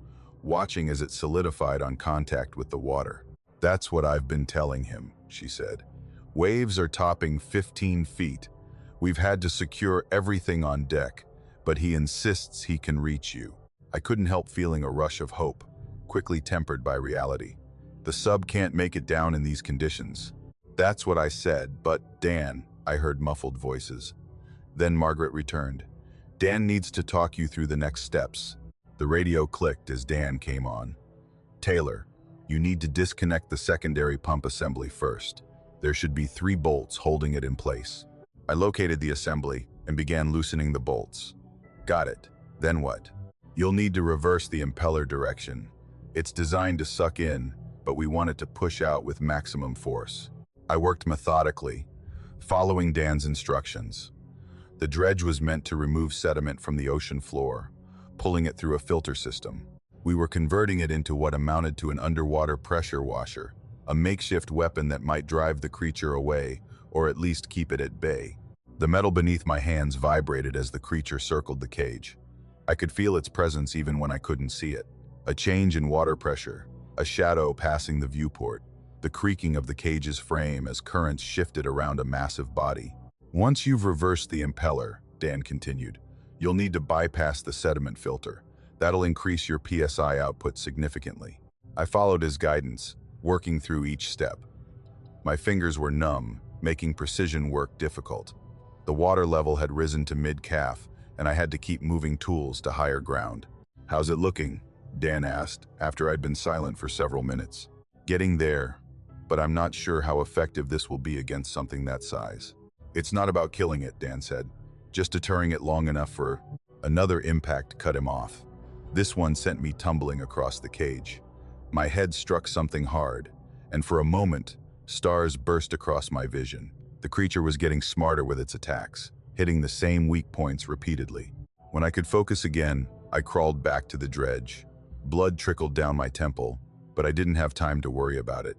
watching as it solidified on contact with the water. "That's what I've been telling him," she said. "Waves are topping 15 feet. We've had to secure everything on deck, but he insists he can reach you." I couldn't help feeling a rush of hope, quickly tempered by reality. The sub can't make it down in these conditions. That's what I said, but Dan, I heard muffled voices. Then Margaret returned. "Dan needs to talk you through the next steps." The radio clicked as Dan came on. "Taylor, you need to disconnect the secondary pump assembly first. There should be 3 bolts holding it in place." I located the assembly and began loosening the bolts. "Got it. Then what?" "You'll need to reverse the impeller direction. It's designed to suck in, but we want it to push out with maximum force." I worked methodically, following Dan's instructions. The dredge was meant to remove sediment from the ocean floor, pulling it through a filter system. We were converting it into what amounted to an underwater pressure washer, a makeshift weapon that might drive the creature away, or at least keep it at bay. The metal beneath my hands vibrated as the creature circled the cage. I could feel its presence even when I couldn't see it. A change in water pressure, a shadow passing the viewport, the creaking of the cage's frame as currents shifted around a massive body. "Once you've reversed the impeller," Dan continued, "you'll need to bypass the sediment filter. That'll increase your PSI output significantly." I followed his guidance, working through each step. My fingers were numb, making precision work difficult. The water level had risen to mid-calf, and I had to keep moving tools to higher ground. "How's it looking?" Dan asked, after I'd been silent for several minutes. "Getting there, but I'm not sure how effective this will be against something that size." "It's not about killing it," Dan said, "just deterring it long enough for..." Another impact cut him off. This one sent me tumbling across the cage. My head struck something hard, and for a moment, stars burst across my vision. The creature was getting smarter with its attacks, hitting the same weak points repeatedly. When I could focus again, I crawled back to the dredge. Blood trickled down my temple, but I didn't have time to worry about it.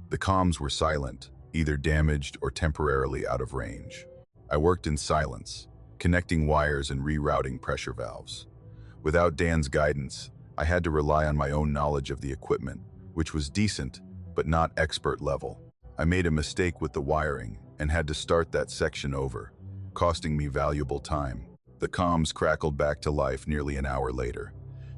The comms were silent, either damaged or temporarily out of range. I worked in silence, connecting wires and rerouting pressure valves. Without Dan's guidance, I had to rely on my own knowledge of the equipment, which was decent, but not expert level. I made a mistake with the wiring and had to start that section over, costing me valuable time. The comms crackled back to life nearly an hour later.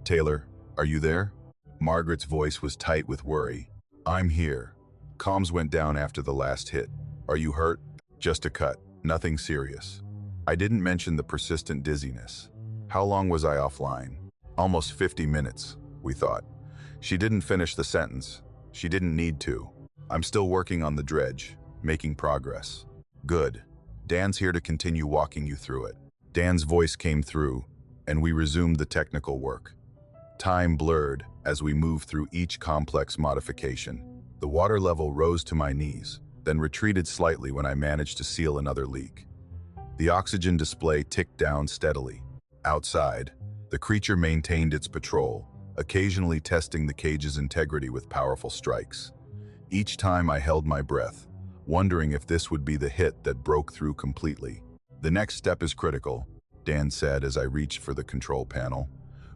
"Taylor, are you there?" Margaret's voice was tight with worry. "I'm here." Comms went down after the last hit. "Are you hurt?" "Just a cut. Nothing serious." I didn't mention the persistent dizziness. How long was I offline? "Almost 50 minutes, we thought." She didn't finish the sentence. She didn't need to. "I'm still working on the dredge, making progress." "Good. Dan's here to continue walking you through it." Dan's voice came through, and we resumed the technical work. Time blurred as we moved through each complex modification. The water level rose to my knees, then retreated slightly when I managed to seal another leak. The oxygen display ticked down steadily. Outside, the creature maintained its patrol, occasionally testing the cage's integrity with powerful strikes. Each time I held my breath, wondering if this would be the hit that broke through completely. "The next step is critical," Dan said as I reached for the control panel.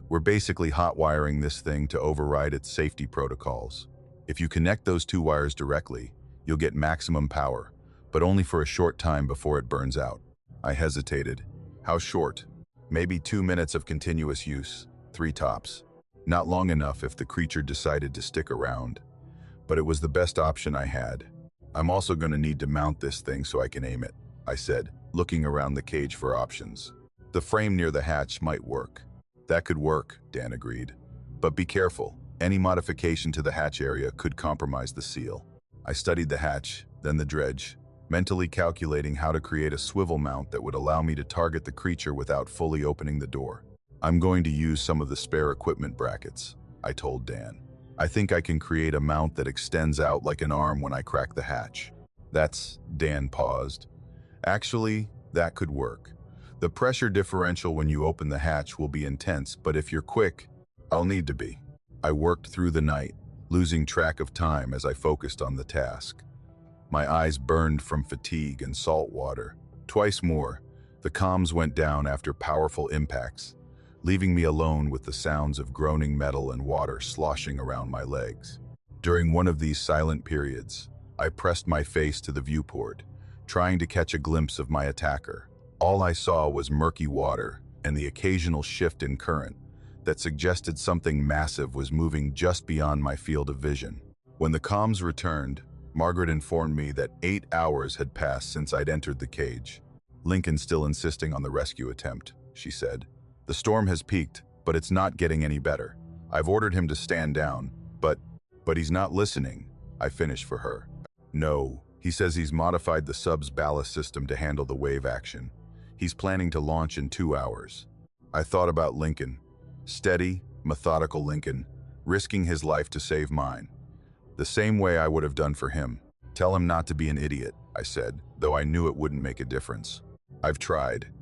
"We're basically hot-wiring this thing to override its safety protocols. If you connect those 2 wires directly, you'll get maximum power, but only for a short time before it burns out." I hesitated. "How short?" "Maybe 2 minutes of continuous use, 3 tops. Not long enough if the creature decided to stick around. But it was the best option I had. I'm also going to need to mount this thing so I can aim it," I said, looking around the cage for options. "The frame near the hatch might work." "That could work," Dan agreed. "But be careful. Any modification to the hatch area could compromise the seal." I studied the hatch, then the dredge, mentally calculating how to create a swivel mount that would allow me to target the creature without fully opening the door. "I'm going to use some of the spare equipment brackets," I told Dan. "I think I can create a mount that extends out like an arm when I crack the hatch." Dan paused. "Actually, that could work. The pressure differential when you open the hatch will be intense, but if you're quick, I'll need to be." I worked through the night, losing track of time as I focused on the task. My eyes burned from fatigue and salt water. Twice more, the comms went down after powerful impacts, leaving me alone with the sounds of groaning metal and water sloshing around my legs. During one of these silent periods, I pressed my face to the viewport, trying to catch a glimpse of my attacker. All I saw was murky water and the occasional shift in current that suggested something massive was moving just beyond my field of vision. When the comms returned, Margaret informed me that 8 hours had passed since I'd entered the cage. "Lincoln's still insisting on the rescue attempt," she said. "The storm has peaked, but it's not getting any better. I've ordered him to stand down, but he's not listening," I finished for her. "No, he says he's modified the sub's ballast system to handle the wave action. He's planning to launch in 2 hours." I thought about Lincoln. Steady, methodical Lincoln, risking his life to save mine. The same way I would have done for him. "Tell him not to be an idiot," I said, though I knew it wouldn't make a difference. "I've tried."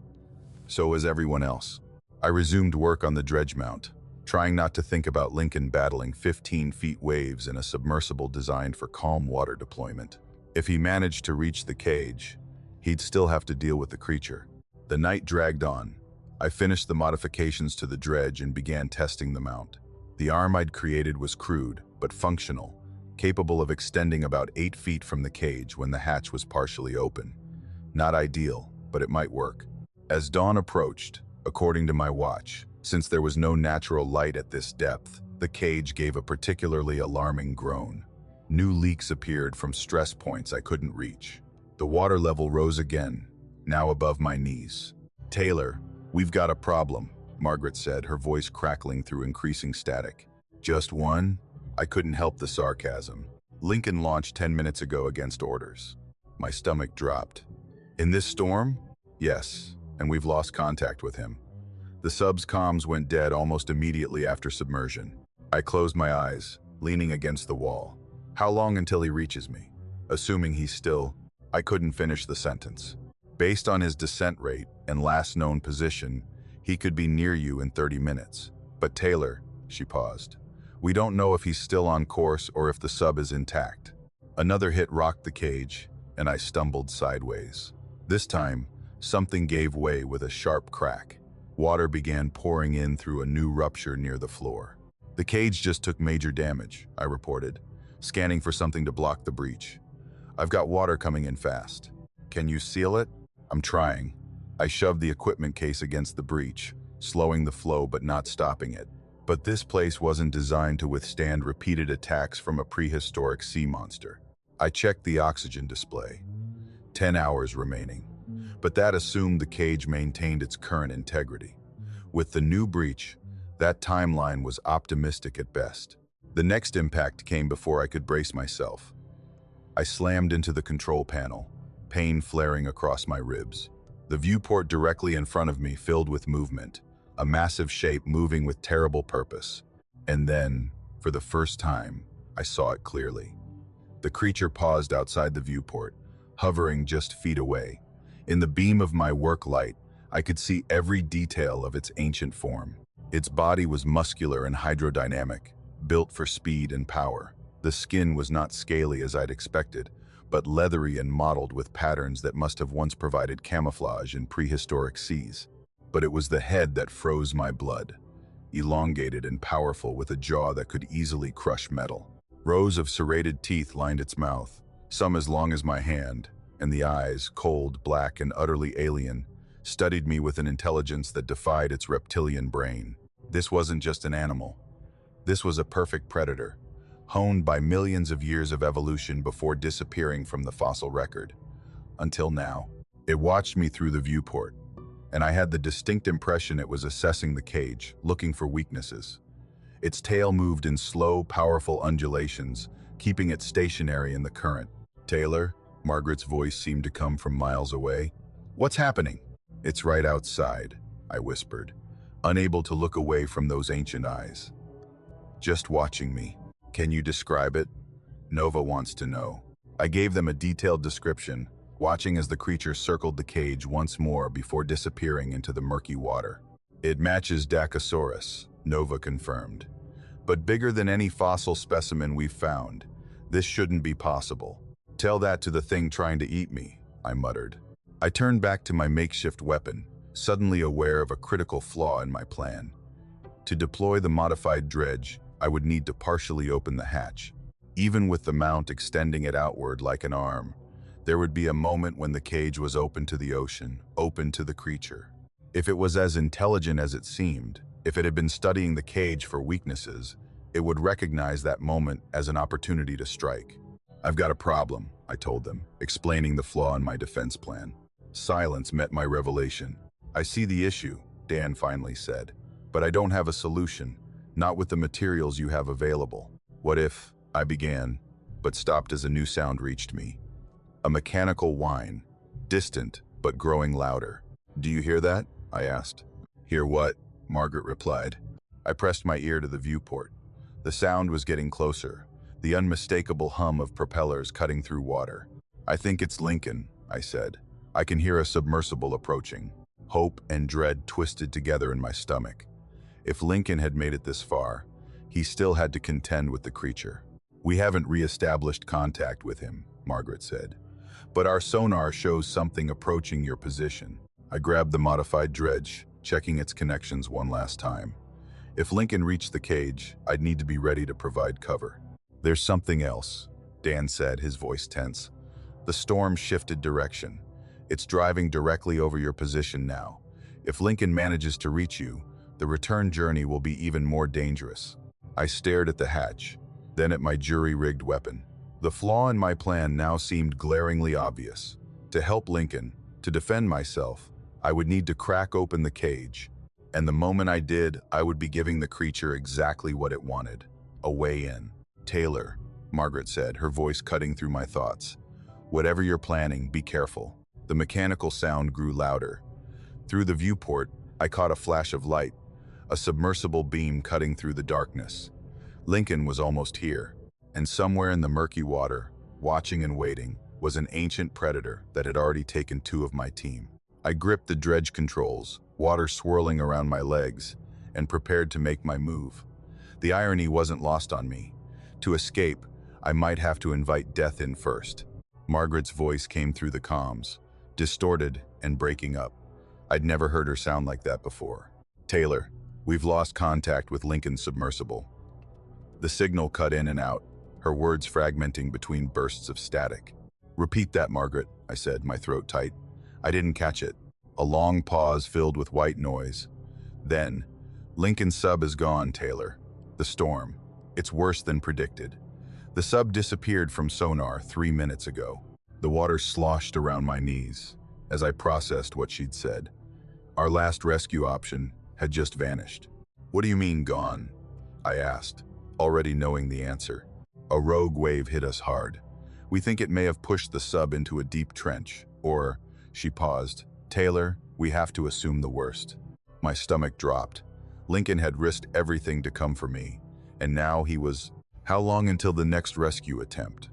So has everyone else. I resumed work on the dredge mount, trying not to think about Lincoln battling 15-feet waves in a submersible designed for calm water deployment. If he managed to reach the cage, he'd still have to deal with the creature. The night dragged on. I finished the modifications to the dredge and began testing the mount. The arm I'd created was crude, but functional, capable of extending about 8 feet from the cage when the hatch was partially open. Not ideal, but it might work. As dawn approached, according to my watch, since there was no natural light at this depth, the cage gave a particularly alarming groan. New leaks appeared from stress points I couldn't reach. The water level rose again, now above my knees. "Taylor, we've got a problem," Margaret said, her voice crackling through increasing static. "Just one?" I couldn't help the sarcasm. "Lincoln launched 10 minutes ago against orders." My stomach dropped. "In this storm?" "Yes, and we've lost contact with him. The sub's comms went dead almost immediately after submersion." I closed my eyes, leaning against the wall. "How long until he reaches me? Assuming he's still—" I couldn't finish the sentence. "Based on his descent rate and last known position, he could be near you in 30 minutes. But Taylor," she paused, "we don't know if he's still on course or if the sub is intact." Another hit rocked the cage, and I stumbled sideways. This time, something gave way with a sharp crack. Water began pouring in through a new rupture near the floor. "The cage just took major damage," I reported, scanning for something to block the breach. "I've got water coming in fast. Can you seal it?" "I'm trying." I shoved the equipment case against the breach, slowing the flow but not stopping it. But this place wasn't designed to withstand repeated attacks from a prehistoric sea monster. I checked the oxygen display. 10 hours remaining. But that assumed the cage maintained its current integrity. With the new breach, that timeline was optimistic at best. The next impact came before I could brace myself. I slammed into the control panel, pain flaring across my ribs. The viewport directly in front of me filled with movement, a massive shape moving with terrible purpose. And then, for the first time, I saw it clearly. The creature paused outside the viewport, hovering just feet away. In the beam of my work light, I could see every detail of its ancient form. Its body was muscular and hydrodynamic, built for speed and power. The skin was not scaly as I'd expected, but leathery and mottled with patterns that must have once provided camouflage in prehistoric seas. But it was the head that froze my blood, elongated and powerful with a jaw that could easily crush metal. Rows of serrated teeth lined its mouth, some as long as my hand, and the eyes, cold, black, and utterly alien, studied me with an intelligence that defied its reptilian brain. This wasn't just an animal. This was a perfect predator, honed by millions of years of evolution before disappearing from the fossil record. Until now, it watched me through the viewport, and I had the distinct impression it was assessing the cage, looking for weaknesses. Its tail moved in slow, powerful undulations, keeping it stationary in the current. "Taylor?" Margaret's voice seemed to come from miles away. "What's happening?" "It's right outside," I whispered, unable to look away from those ancient eyes. "Just watching me." "Can you describe it?" "Nova wants to know." I gave them a detailed description, watching as the creature circled the cage once more before disappearing into the murky water. "It matches Dacosaurus," Nova confirmed. "But bigger than any fossil specimen we've found. This shouldn't be possible." "Tell that to the thing trying to eat me," I muttered. I turned back to my makeshift weapon, suddenly aware of a critical flaw in my plan. To deploy the modified dredge, I would need to partially open the hatch. Even with the mount extending it outward like an arm, there would be a moment when the cage was open to the ocean, open to the creature. If it was as intelligent as it seemed, if it had been studying the cage for weaknesses, it would recognize that moment as an opportunity to strike. "I've got a problem," I told them, explaining the flaw in my defense plan. Silence met my revelation. "I see the issue," Dan finally said, "but I don't have a solution, not with the materials you have available." "What if," I began, but stopped as a new sound reached me. A mechanical whine, distant but growing louder. "Do you hear that?" I asked. "Hear what?" Margaret replied. I pressed my ear to the viewport. The sound was getting closer, the unmistakable hum of propellers cutting through water. "I think it's Lincoln," I said. "I can hear a submersible approaching." Hope and dread twisted together in my stomach. If Lincoln had made it this far, he still had to contend with the creature. "We haven't re-established contact with him," Margaret said. "But our sonar shows something approaching your position." I grabbed the modified dredge, checking its connections one last time. If Lincoln reached the cage, I'd need to be ready to provide cover. "There's something else," Dan said, his voice tense. "The storm shifted direction. It's driving directly over your position now. If Lincoln manages to reach you, the return journey will be even more dangerous." I stared at the hatch, then at my jury-rigged weapon. The flaw in my plan now seemed glaringly obvious. To help Lincoln, to defend myself, I would need to crack open the cage. And the moment I did, I would be giving the creature exactly what it wanted: a way in. "Taylor," Margaret said, her voice cutting through my thoughts, "whatever you're planning, be careful." The mechanical sound grew louder. Through the viewport, I caught a flash of light, a submersible beam cutting through the darkness. Lincoln was almost here, and somewhere in the murky water, watching and waiting, was an ancient predator that had already taken two of my team. I gripped the dredge controls, water swirling around my legs, and prepared to make my move. The irony wasn't lost on me. To escape, I might have to invite death in first. Margaret's voice came through the comms, distorted and breaking up. I'd never heard her sound like that before. "Taylor, we've lost contact with Lincoln's submersible." The signal cut in and out, her words fragmenting between bursts of static. "Repeat that, Margaret," I said, my throat tight. "I didn't catch it." A long pause filled with white noise. Then, "Lincoln's sub is gone, Taylor. The storm. It's worse than predicted. The sub disappeared from sonar 3 minutes ago." The water sloshed around my knees as I processed what she'd said. Our last rescue option had just vanished. "What do you mean, gone?" I asked, already knowing the answer. "A rogue wave hit us hard. We think it may have pushed the sub into a deep trench, or..." She paused. "Taylor, we have to assume the worst." My stomach dropped. Lincoln had risked everything to come for me, and now he was... "How long until the next rescue attempt?"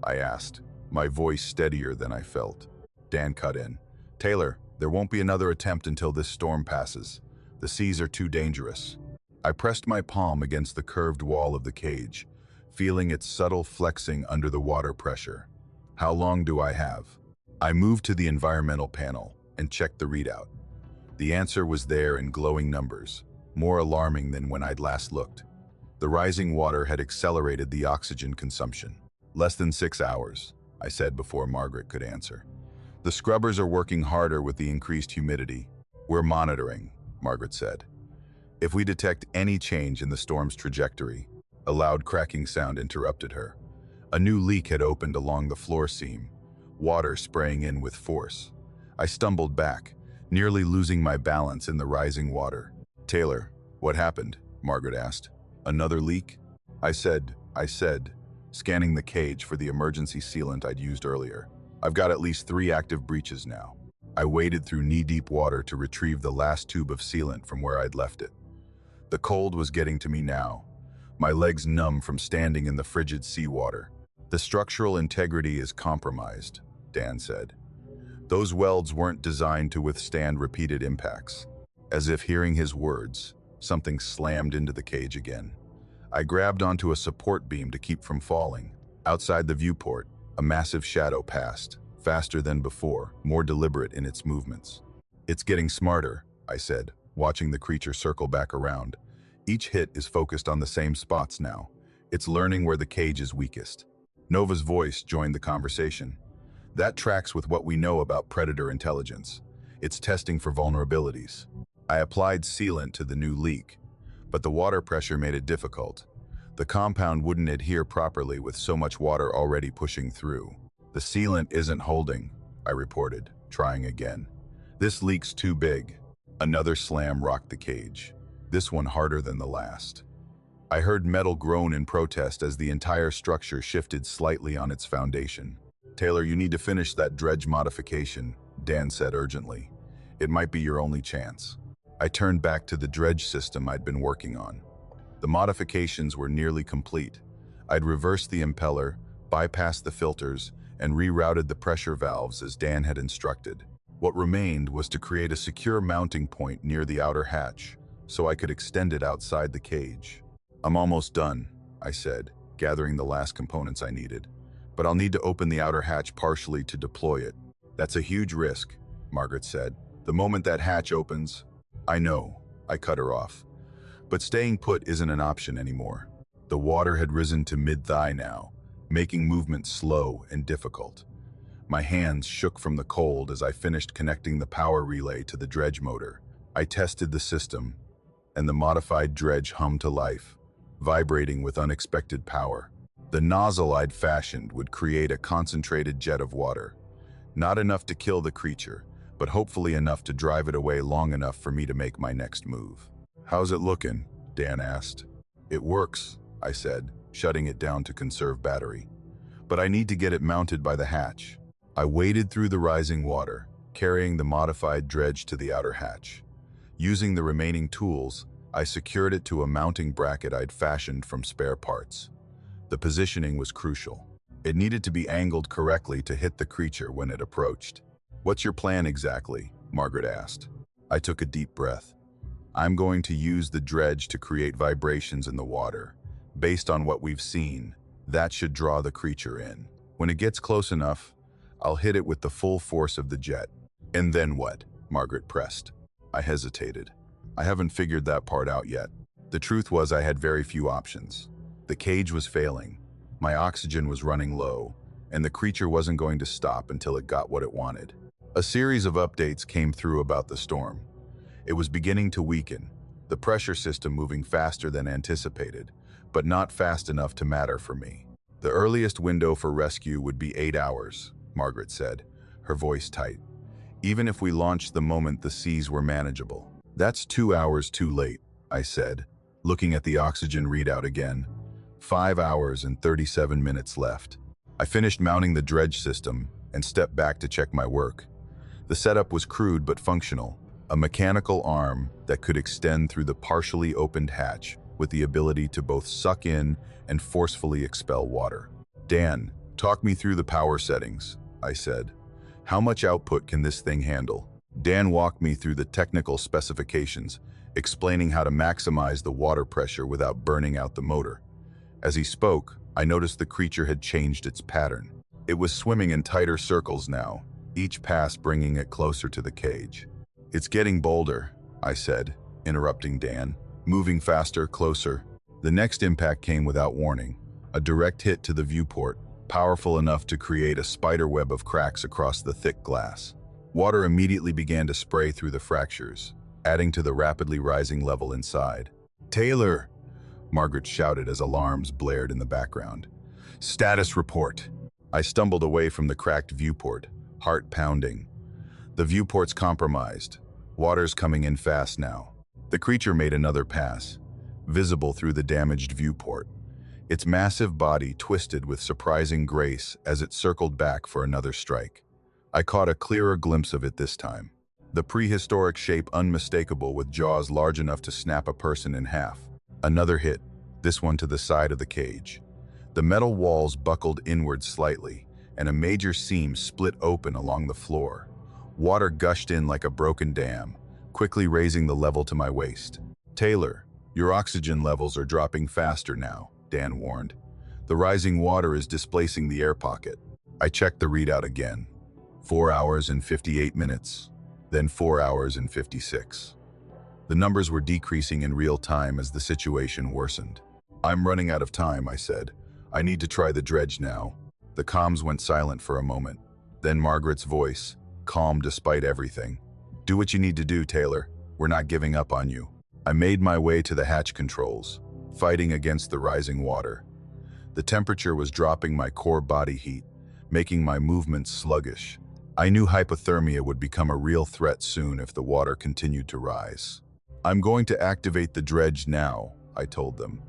I asked, my voice steadier than I felt. Dan cut in. "Taylor, there won't be another attempt until this storm passes. The seas are too dangerous." I pressed my palm against the curved wall of the cage, feeling its subtle flexing under the water pressure. "How long do I have?" I moved to the environmental panel and checked the readout. The answer was there in glowing numbers, more alarming than when I'd last looked. The rising water had accelerated the oxygen consumption. "Less than 6 hours," I said before Margaret could answer. "The scrubbers are working harder with the increased humidity." "We're monitoring," Margaret said. "If we detect any change in the storm's trajectory..." A loud cracking sound interrupted her. A new leak had opened along the floor seam, water spraying in with force. I stumbled back, nearly losing my balance in the rising water. "Taylor, what happened?" Margaret asked. "Another leak?" I said, scanning the cage for the emergency sealant I'd used earlier. "I've got at least 3 active breaches now." I waded through knee-deep water to retrieve the last tube of sealant from where I'd left it. The cold was getting to me now, my legs numb from standing in the frigid seawater. "The structural integrity is compromised," Dan said. "Those welds weren't designed to withstand repeated impacts." As if hearing his words, something slammed into the cage again. I grabbed onto a support beam to keep from falling. Outside the viewport, a massive shadow passed, faster than before, more deliberate in its movements. It's getting smarter, I said, watching the creature circle back around. Each hit is focused on the same spots now. It's learning where the cage is weakest. Nova's voice joined the conversation. That tracks with what we know about predator intelligence. It's testing for vulnerabilities. I applied sealant to the new leak, but the water pressure made it difficult. The compound wouldn't adhere properly with so much water already pushing through. The sealant isn't holding, I reported, trying again. This leak's too big. Another slam rocked the cage, this one harder than the last. I heard metal groan in protest as the entire structure shifted slightly on its foundation. Taylor, you need to finish that dredge modification, Dan said urgently. It might be your only chance. I turned back to the dredge system I'd been working on. The modifications were nearly complete. I'd reversed the impeller, bypassed the filters, and rerouted the pressure valves as Dan had instructed. What remained was to create a secure mounting point near the outer hatch, so I could extend it outside the cage. I'm almost done, I said, gathering the last components I needed. But I'll need to open the outer hatch partially to deploy it. That's a huge risk, Margaret said. The moment that hatch opens, I know, I cut her off. But staying put isn't an option anymore. The water had risen to mid-thigh now, making movement slow and difficult. My hands shook from the cold as I finished connecting the power relay to the dredge motor. I tested the system, and the modified dredge hummed to life, vibrating with unexpected power. The nozzle I'd fashioned would create a concentrated jet of water. Not enough to kill the creature, but hopefully enough to drive it away long enough for me to make my next move. How's it looking? Dan asked. It works, I said, shutting it down to conserve battery. But I need to get it mounted by the hatch. I waded through the rising water, carrying the modified dredge to the outer hatch. Using the remaining tools, I secured it to a mounting bracket I'd fashioned from spare parts. The positioning was crucial. It needed to be angled correctly to hit the creature when it approached. What's your plan exactly? Margaret asked. I took a deep breath. I'm going to use the dredge to create vibrations in the water. Based on what we've seen, that should draw the creature in. When it gets close enough, I'll hit it with the full force of the jet. And then what? Margaret pressed. I hesitated. I haven't figured that part out yet. The truth was I had very few options. The cage was failing, my oxygen was running low, and the creature wasn't going to stop until it got what it wanted. A series of updates came through about the storm. It was beginning to weaken, the pressure system moving faster than anticipated, but not fast enough to matter for me. The earliest window for rescue would be 8 hours, Margaret said, her voice tight. Even if we launched the moment the seas were manageable. That's 2 hours too late, I said, looking at the oxygen readout again. 5 hours and 37 minutes left. I finished mounting the dredge system and stepped back to check my work. The setup was crude but functional, a mechanical arm that could extend through the partially opened hatch with the ability to both suck in and forcefully expel water. Dan, talk me through the power settings, I said. How much output can this thing handle? Dan walked me through the technical specifications, explaining how to maximize the water pressure without burning out the motor. As he spoke, I noticed the creature had changed its pattern. It was swimming in tighter circles now, each pass bringing it closer to the cage. It's getting bolder, I said, interrupting Dan, moving faster, closer. The next impact came without warning, a direct hit to the viewport, powerful enough to create a spiderweb of cracks across the thick glass. Water immediately began to spray through the fractures, adding to the rapidly rising level inside. Taylor! Margaret shouted as alarms blared in the background. Status report. I stumbled away from the cracked viewport, heart pounding. The viewport's compromised. Water's coming in fast now. The creature made another pass, visible through the damaged viewport. Its massive body twisted with surprising grace as it circled back for another strike. I caught a clearer glimpse of it this time. The prehistoric shape unmistakable with jaws large enough to snap a person in half. Another hit, this one to the side of the cage. The metal walls buckled inward slightly, and a major seam split open along the floor. Water gushed in like a broken dam, quickly raising the level to my waist. Taylor, your oxygen levels are dropping faster now, Dan warned. The rising water is displacing the air pocket. I checked the readout again. 4 hours and 58 minutes. then 4 hours and 56. The numbers were decreasing in real time as the situation worsened. "I'm running out of time," I said. "I need to try the dredge now." The comms went silent for a moment. Then Margaret's voice, calm despite everything. "Do what you need to do, Taylor. We're not giving up on you." I made my way to the hatch controls, fighting against the rising water. The temperature was dropping my core body heat, making my movements sluggish. I knew hypothermia would become a real threat soon if the water continued to rise. "I'm going to activate the dredge now," I told them.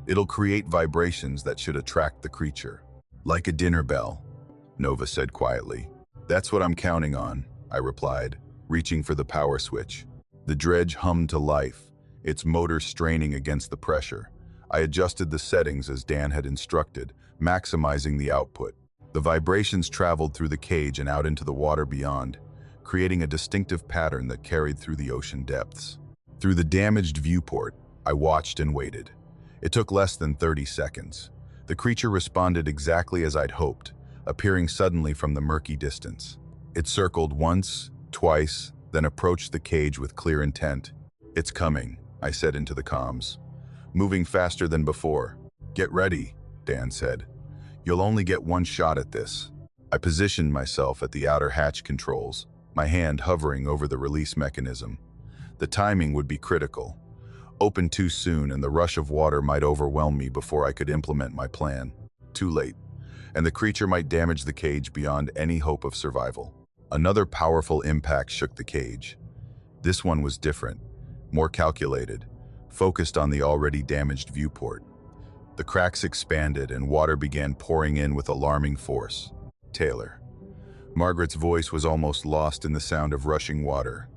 "It'll create vibrations that should attract the creature." "Like a dinner bell," Nova said quietly. "That's what I'm counting on," I replied, reaching for the power switch. The dredge hummed to life, its motor straining against the pressure. I adjusted the settings as Dan had instructed, maximizing the output. The vibrations traveled through the cage and out into the water beyond, creating a distinctive pattern that carried through the ocean depths. Through the damaged viewport, I watched and waited. It took less than 30 seconds. The creature responded exactly as I'd hoped, appearing suddenly from the murky distance. It circled once, twice, then approached the cage with clear intent. "It's coming," I said into the comms. "Moving faster than before." "Get ready," Dan said. "You'll only get one shot at this." I positioned myself at the outer hatch controls, my hand hovering over the release mechanism. The timing would be critical. Open too soon and the rush of water might overwhelm me before I could implement my plan. Too late, and the creature might damage the cage beyond any hope of survival. Another powerful impact shook the cage. This one was different, more calculated, focused on the already damaged viewport. The cracks expanded and water began pouring in with alarming force. "Taylor." Margaret's voice was almost lost in the sound of rushing water.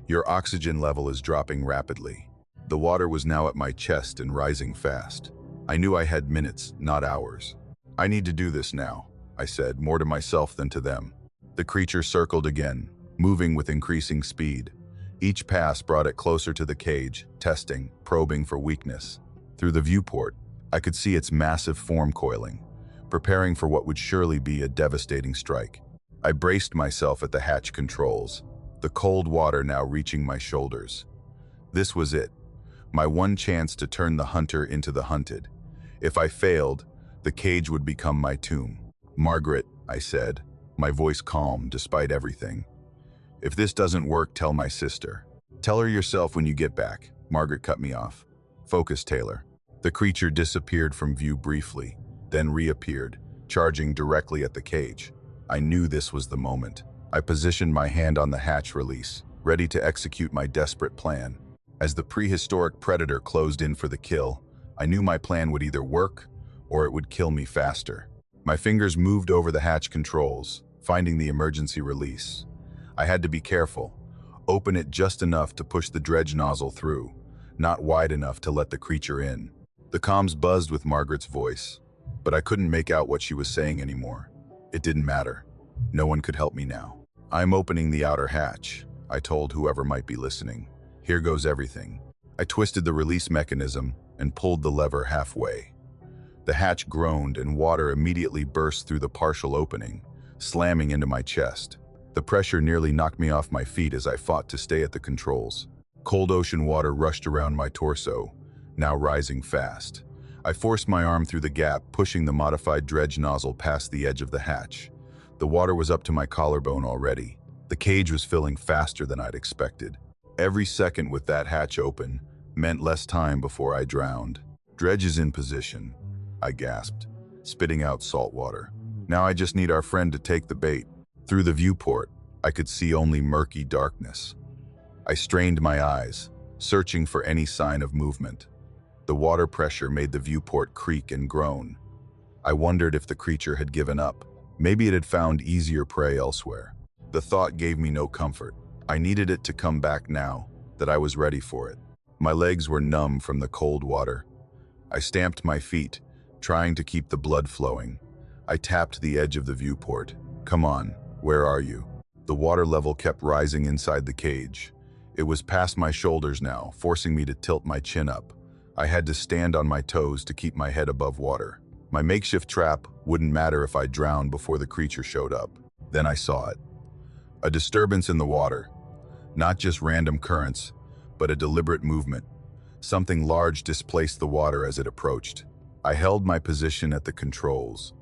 "Your oxygen level is dropping rapidly." The water was now at my chest and rising fast. I knew I had minutes, not hours. "I need to do this now," I said, more to myself than to them. The creature circled again, moving with increasing speed. Each pass brought it closer to the cage, testing, probing for weakness. Through the viewport, I could see its massive form coiling, preparing for what would surely be a devastating strike. I braced myself at the hatch controls, the cold water now reaching my shoulders. This was it, my one chance to turn the hunter into the hunted. If I failed, the cage would become my tomb. "Margaret," I said, my voice calm despite everything. "If this doesn't work, tell my sister." "Tell her yourself when you get back," Margaret cut me off. "Focus, Taylor." The creature disappeared from view briefly, then reappeared, charging directly at the cage. I knew this was the moment. I positioned my hand on the hatch release, ready to execute my desperate plan. As the prehistoric predator closed in for the kill, I knew my plan would either work or it would kill me faster. My fingers moved over the hatch controls, finding the emergency release. I had to be careful, open it just enough to push the dredge nozzle through, not wide enough to let the creature in. The comms buzzed with Margaret's voice, but I couldn't make out what she was saying anymore. It didn't matter. No one could help me now. "I'm opening the outer hatch," I told whoever might be listening. "Here goes everything." I twisted the release mechanism and pulled the lever halfway. The hatch groaned and water immediately burst through the partial opening, slamming into my chest. The pressure nearly knocked me off my feet as I fought to stay at the controls. Cold ocean water rushed around my torso, now rising fast. I forced my arm through the gap, pushing the modified dredge nozzle past the edge of the hatch. The water was up to my collarbone already. The cage was filling faster than I'd expected. Every second with that hatch open meant less time before I drowned. "Dredge is in position," I gasped, spitting out salt water. "Now I just need our friend to take the bait." Through the viewport, I could see only murky darkness. I strained my eyes, searching for any sign of movement. The water pressure made the viewport creak and groan. I wondered if the creature had given up. Maybe it had found easier prey elsewhere. The thought gave me no comfort. I needed it to come back now, that I was ready for it. My legs were numb from the cold water. I stamped my feet, trying to keep the blood flowing. I tapped the edge of the viewport. "Come on, where are you?" The water level kept rising inside the cage. It was past my shoulders now, forcing me to tilt my chin up. I had to stand on my toes to keep my head above water. My makeshift trap wouldn't matter if I drowned before the creature showed up. Then I saw it. A disturbance in the water, Not just random currents, but a deliberate movement. Something large displaced the water as it approached. I held my position at the controls,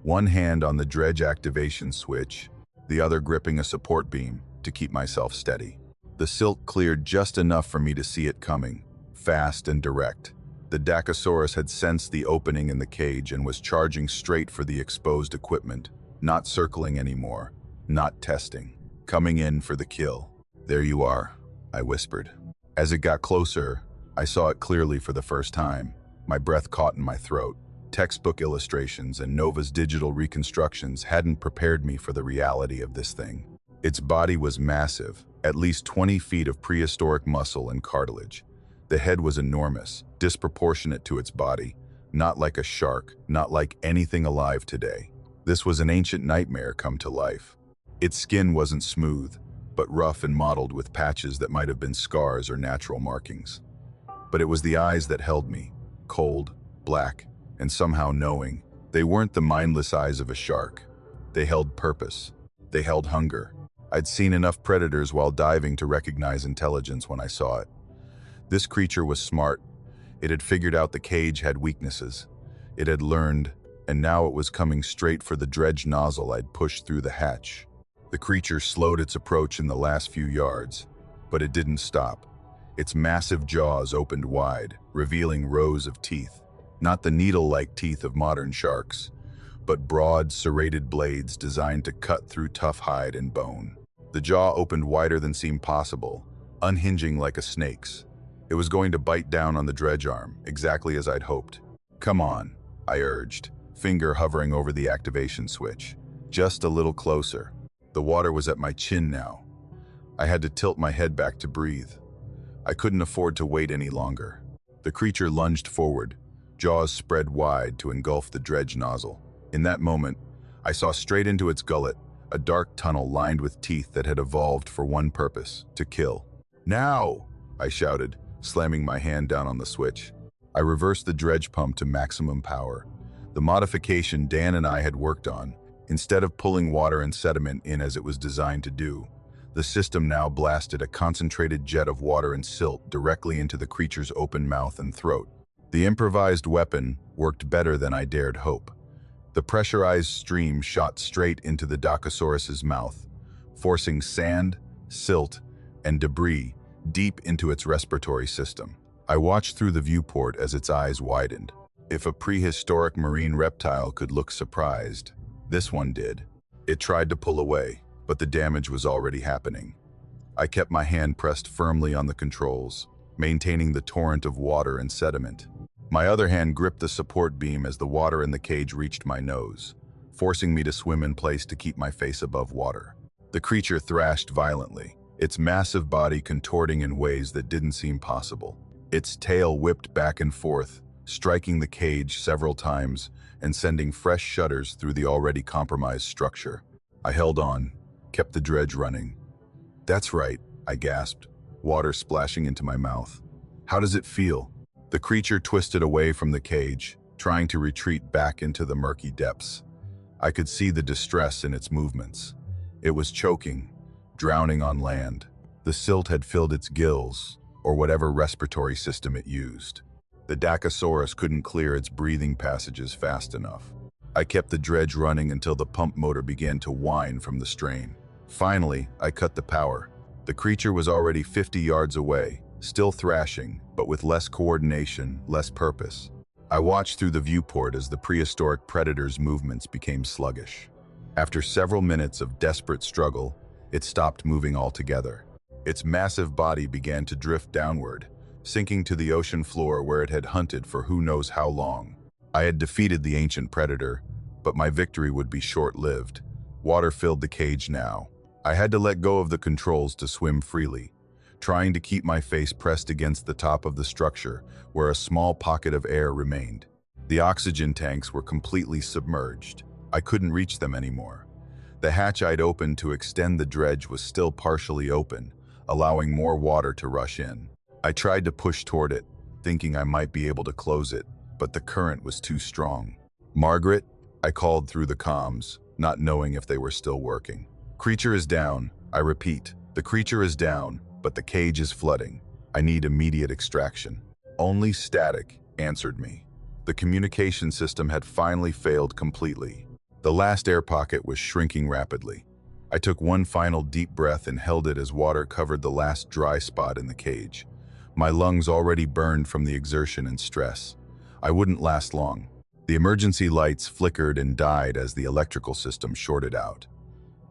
one hand on the dredge activation switch, the other gripping a support beam to keep myself steady. The silt cleared just enough for me to see it coming, fast and direct. The Dacosaurus had sensed the opening in the cage and was charging straight for the exposed equipment, not circling anymore, not testing, coming in for the kill. "There you are," I whispered. As it got closer, I saw it clearly for the first time. My breath caught in my throat. Textbook illustrations and Nova's digital reconstructions hadn't prepared me for the reality of this thing. Its body was massive, at least 20 feet of prehistoric muscle and cartilage. The head was enormous, disproportionate to its body, not like a shark, not like anything alive today. This was an ancient nightmare come to life. Its skin wasn't smooth, but rough and mottled with patches that might have been scars or natural markings. But it was the eyes that held me, cold, black, and somehow knowing. They weren't the mindless eyes of a shark. They held purpose. They held hunger. I'd seen enough predators while diving to recognize intelligence when I saw it. This creature was smart. It had figured out the cage had weaknesses. It had learned, and now it was coming straight for the dredge nozzle I'd pushed through the hatch. The creature slowed its approach in the last few yards, but it didn't stop. Its massive jaws opened wide, revealing rows of teeth. Not the needle-like teeth of modern sharks, but broad, serrated blades designed to cut through tough hide and bone. The jaw opened wider than seemed possible, unhinging like a snake's. It was going to bite down on the dredge arm, exactly as I'd hoped. "Come on," I urged, finger hovering over the activation switch. Just a little closer. The water was at my chin now. I had to tilt my head back to breathe. I couldn't afford to wait any longer. The creature lunged forward, jaws spread wide to engulf the dredge nozzle. In that moment, I saw straight into its gullet, a dark tunnel lined with teeth that had evolved for one purpose, to kill. "Now!" I shouted, slamming my hand down on the switch. I reversed the dredge pump to maximum power, the modification Dan and I had worked on. Instead of pulling water and sediment in as it was designed to do, the system now blasted a concentrated jet of water and silt directly into the creature's open mouth and throat. The improvised weapon worked better than I dared hope. The pressurized stream shot straight into the Dacosaurus's mouth, forcing sand, silt, and debris deep into its respiratory system. I watched through the viewport as its eyes widened. If a prehistoric marine reptile could look surprised, this one did. It tried to pull away, but the damage was already happening. I kept my hand pressed firmly on the controls, maintaining the torrent of water and sediment. My other hand gripped the support beam as the water in the cage reached my nose, forcing me to swim in place to keep my face above water. The creature thrashed violently, its massive body contorting in ways that didn't seem possible. Its tail whipped back and forth, striking the cage several times and sending fresh shudders through the already compromised structure. I held on, kept the dredge running. "That's right," I gasped, water splashing into my mouth. "How does it feel?" The creature twisted away from the cage, trying to retreat back into the murky depths. I could see the distress in its movements. It was choking, drowning on land. The silt had filled its gills, or whatever respiratory system it used. The Dacosaurus couldn't clear its breathing passages fast enough. I kept the dredge running until the pump motor began to whine from the strain. Finally, I cut the power. The creature was already 50 yards away, still thrashing, but with less coordination, less purpose. I watched through the viewport as the prehistoric predator's movements became sluggish. After several minutes of desperate struggle, it stopped moving altogether. Its massive body began to drift downward, sinking to the ocean floor where it had hunted for who knows how long. I had defeated the ancient predator, but my victory would be short-lived. Water filled the cage now. I had to let go of the controls to swim freely, trying to keep my face pressed against the top of the structure where a small pocket of air remained. The oxygen tanks were completely submerged. I couldn't reach them anymore. The hatch I'd opened to extend the dredge was still partially open, allowing more water to rush in. I tried to push toward it, thinking I might be able to close it, but the current was too strong. "Margaret," I called through the comms, not knowing if they were still working. "Creature is down, I repeat. The creature is down, but the cage is flooding. I need immediate extraction. Only static answered me. The communication system had finally failed completely. The last air pocket was shrinking rapidly. I took one final deep breath and held it as water covered the last dry spot in the cage. My lungs already burned from the exertion and stress. I wouldn't last long. The emergency lights flickered and died as the electrical system shorted out.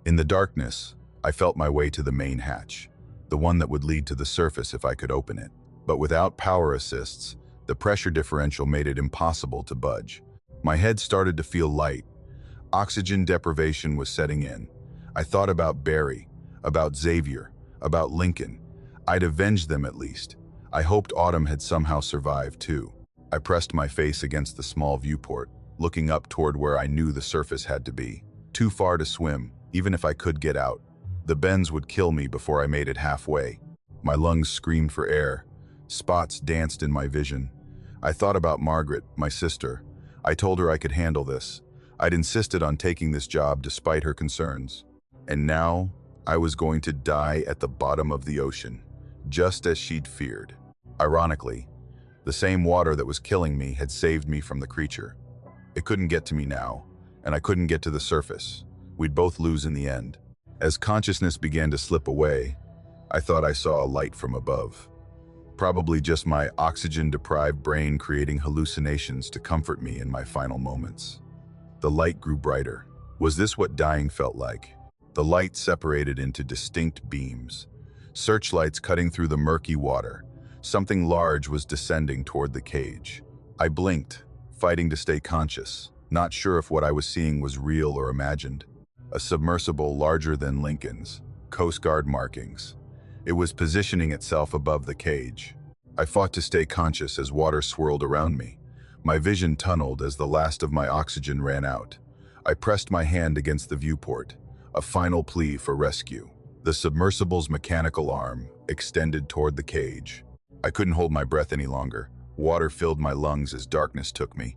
In the darkness, I felt my way to the main hatch, the one that would lead to the surface if I could open it. But without power assists, the pressure differential made it impossible to budge. My head started to feel light. Oxygen deprivation was setting in. I thought about Barry, about Xavier, about Lincoln. I'd avenged them at least. I hoped Autumn had somehow survived too. I pressed my face against the small viewport, looking up toward where I knew the surface had to be. Too far to swim, even if I could get out. The bends would kill me before I made it halfway. My lungs screamed for air. Spots danced in my vision. I thought about Margaret, my sister. I told her I could handle this. I'd insisted on taking this job despite her concerns. And now, I was going to die at the bottom of the ocean, just as she'd feared. Ironically, the same water that was killing me had saved me from the creature. It couldn't get to me now, and I couldn't get to the surface. We'd both lose in the end. As consciousness began to slip away, I thought I saw a light from above. Probably just my oxygen-deprived brain creating hallucinations to comfort me in my final moments. The light grew brighter. Was this what dying felt like? The light separated into distinct beams, searchlights cutting through the murky water. Something large was descending toward the cage. I blinked, fighting to stay conscious, not sure if what I was seeing was real or imagined. A submersible larger than Lincoln's, Coast Guard markings. It was positioning itself above the cage. I fought to stay conscious as water swirled around me. My vision tunneled as the last of my oxygen ran out. I pressed my hand against the viewport, a final plea for rescue. The submersible's mechanical arm extended toward the cage. I couldn't hold my breath any longer. Water filled my lungs as darkness took me.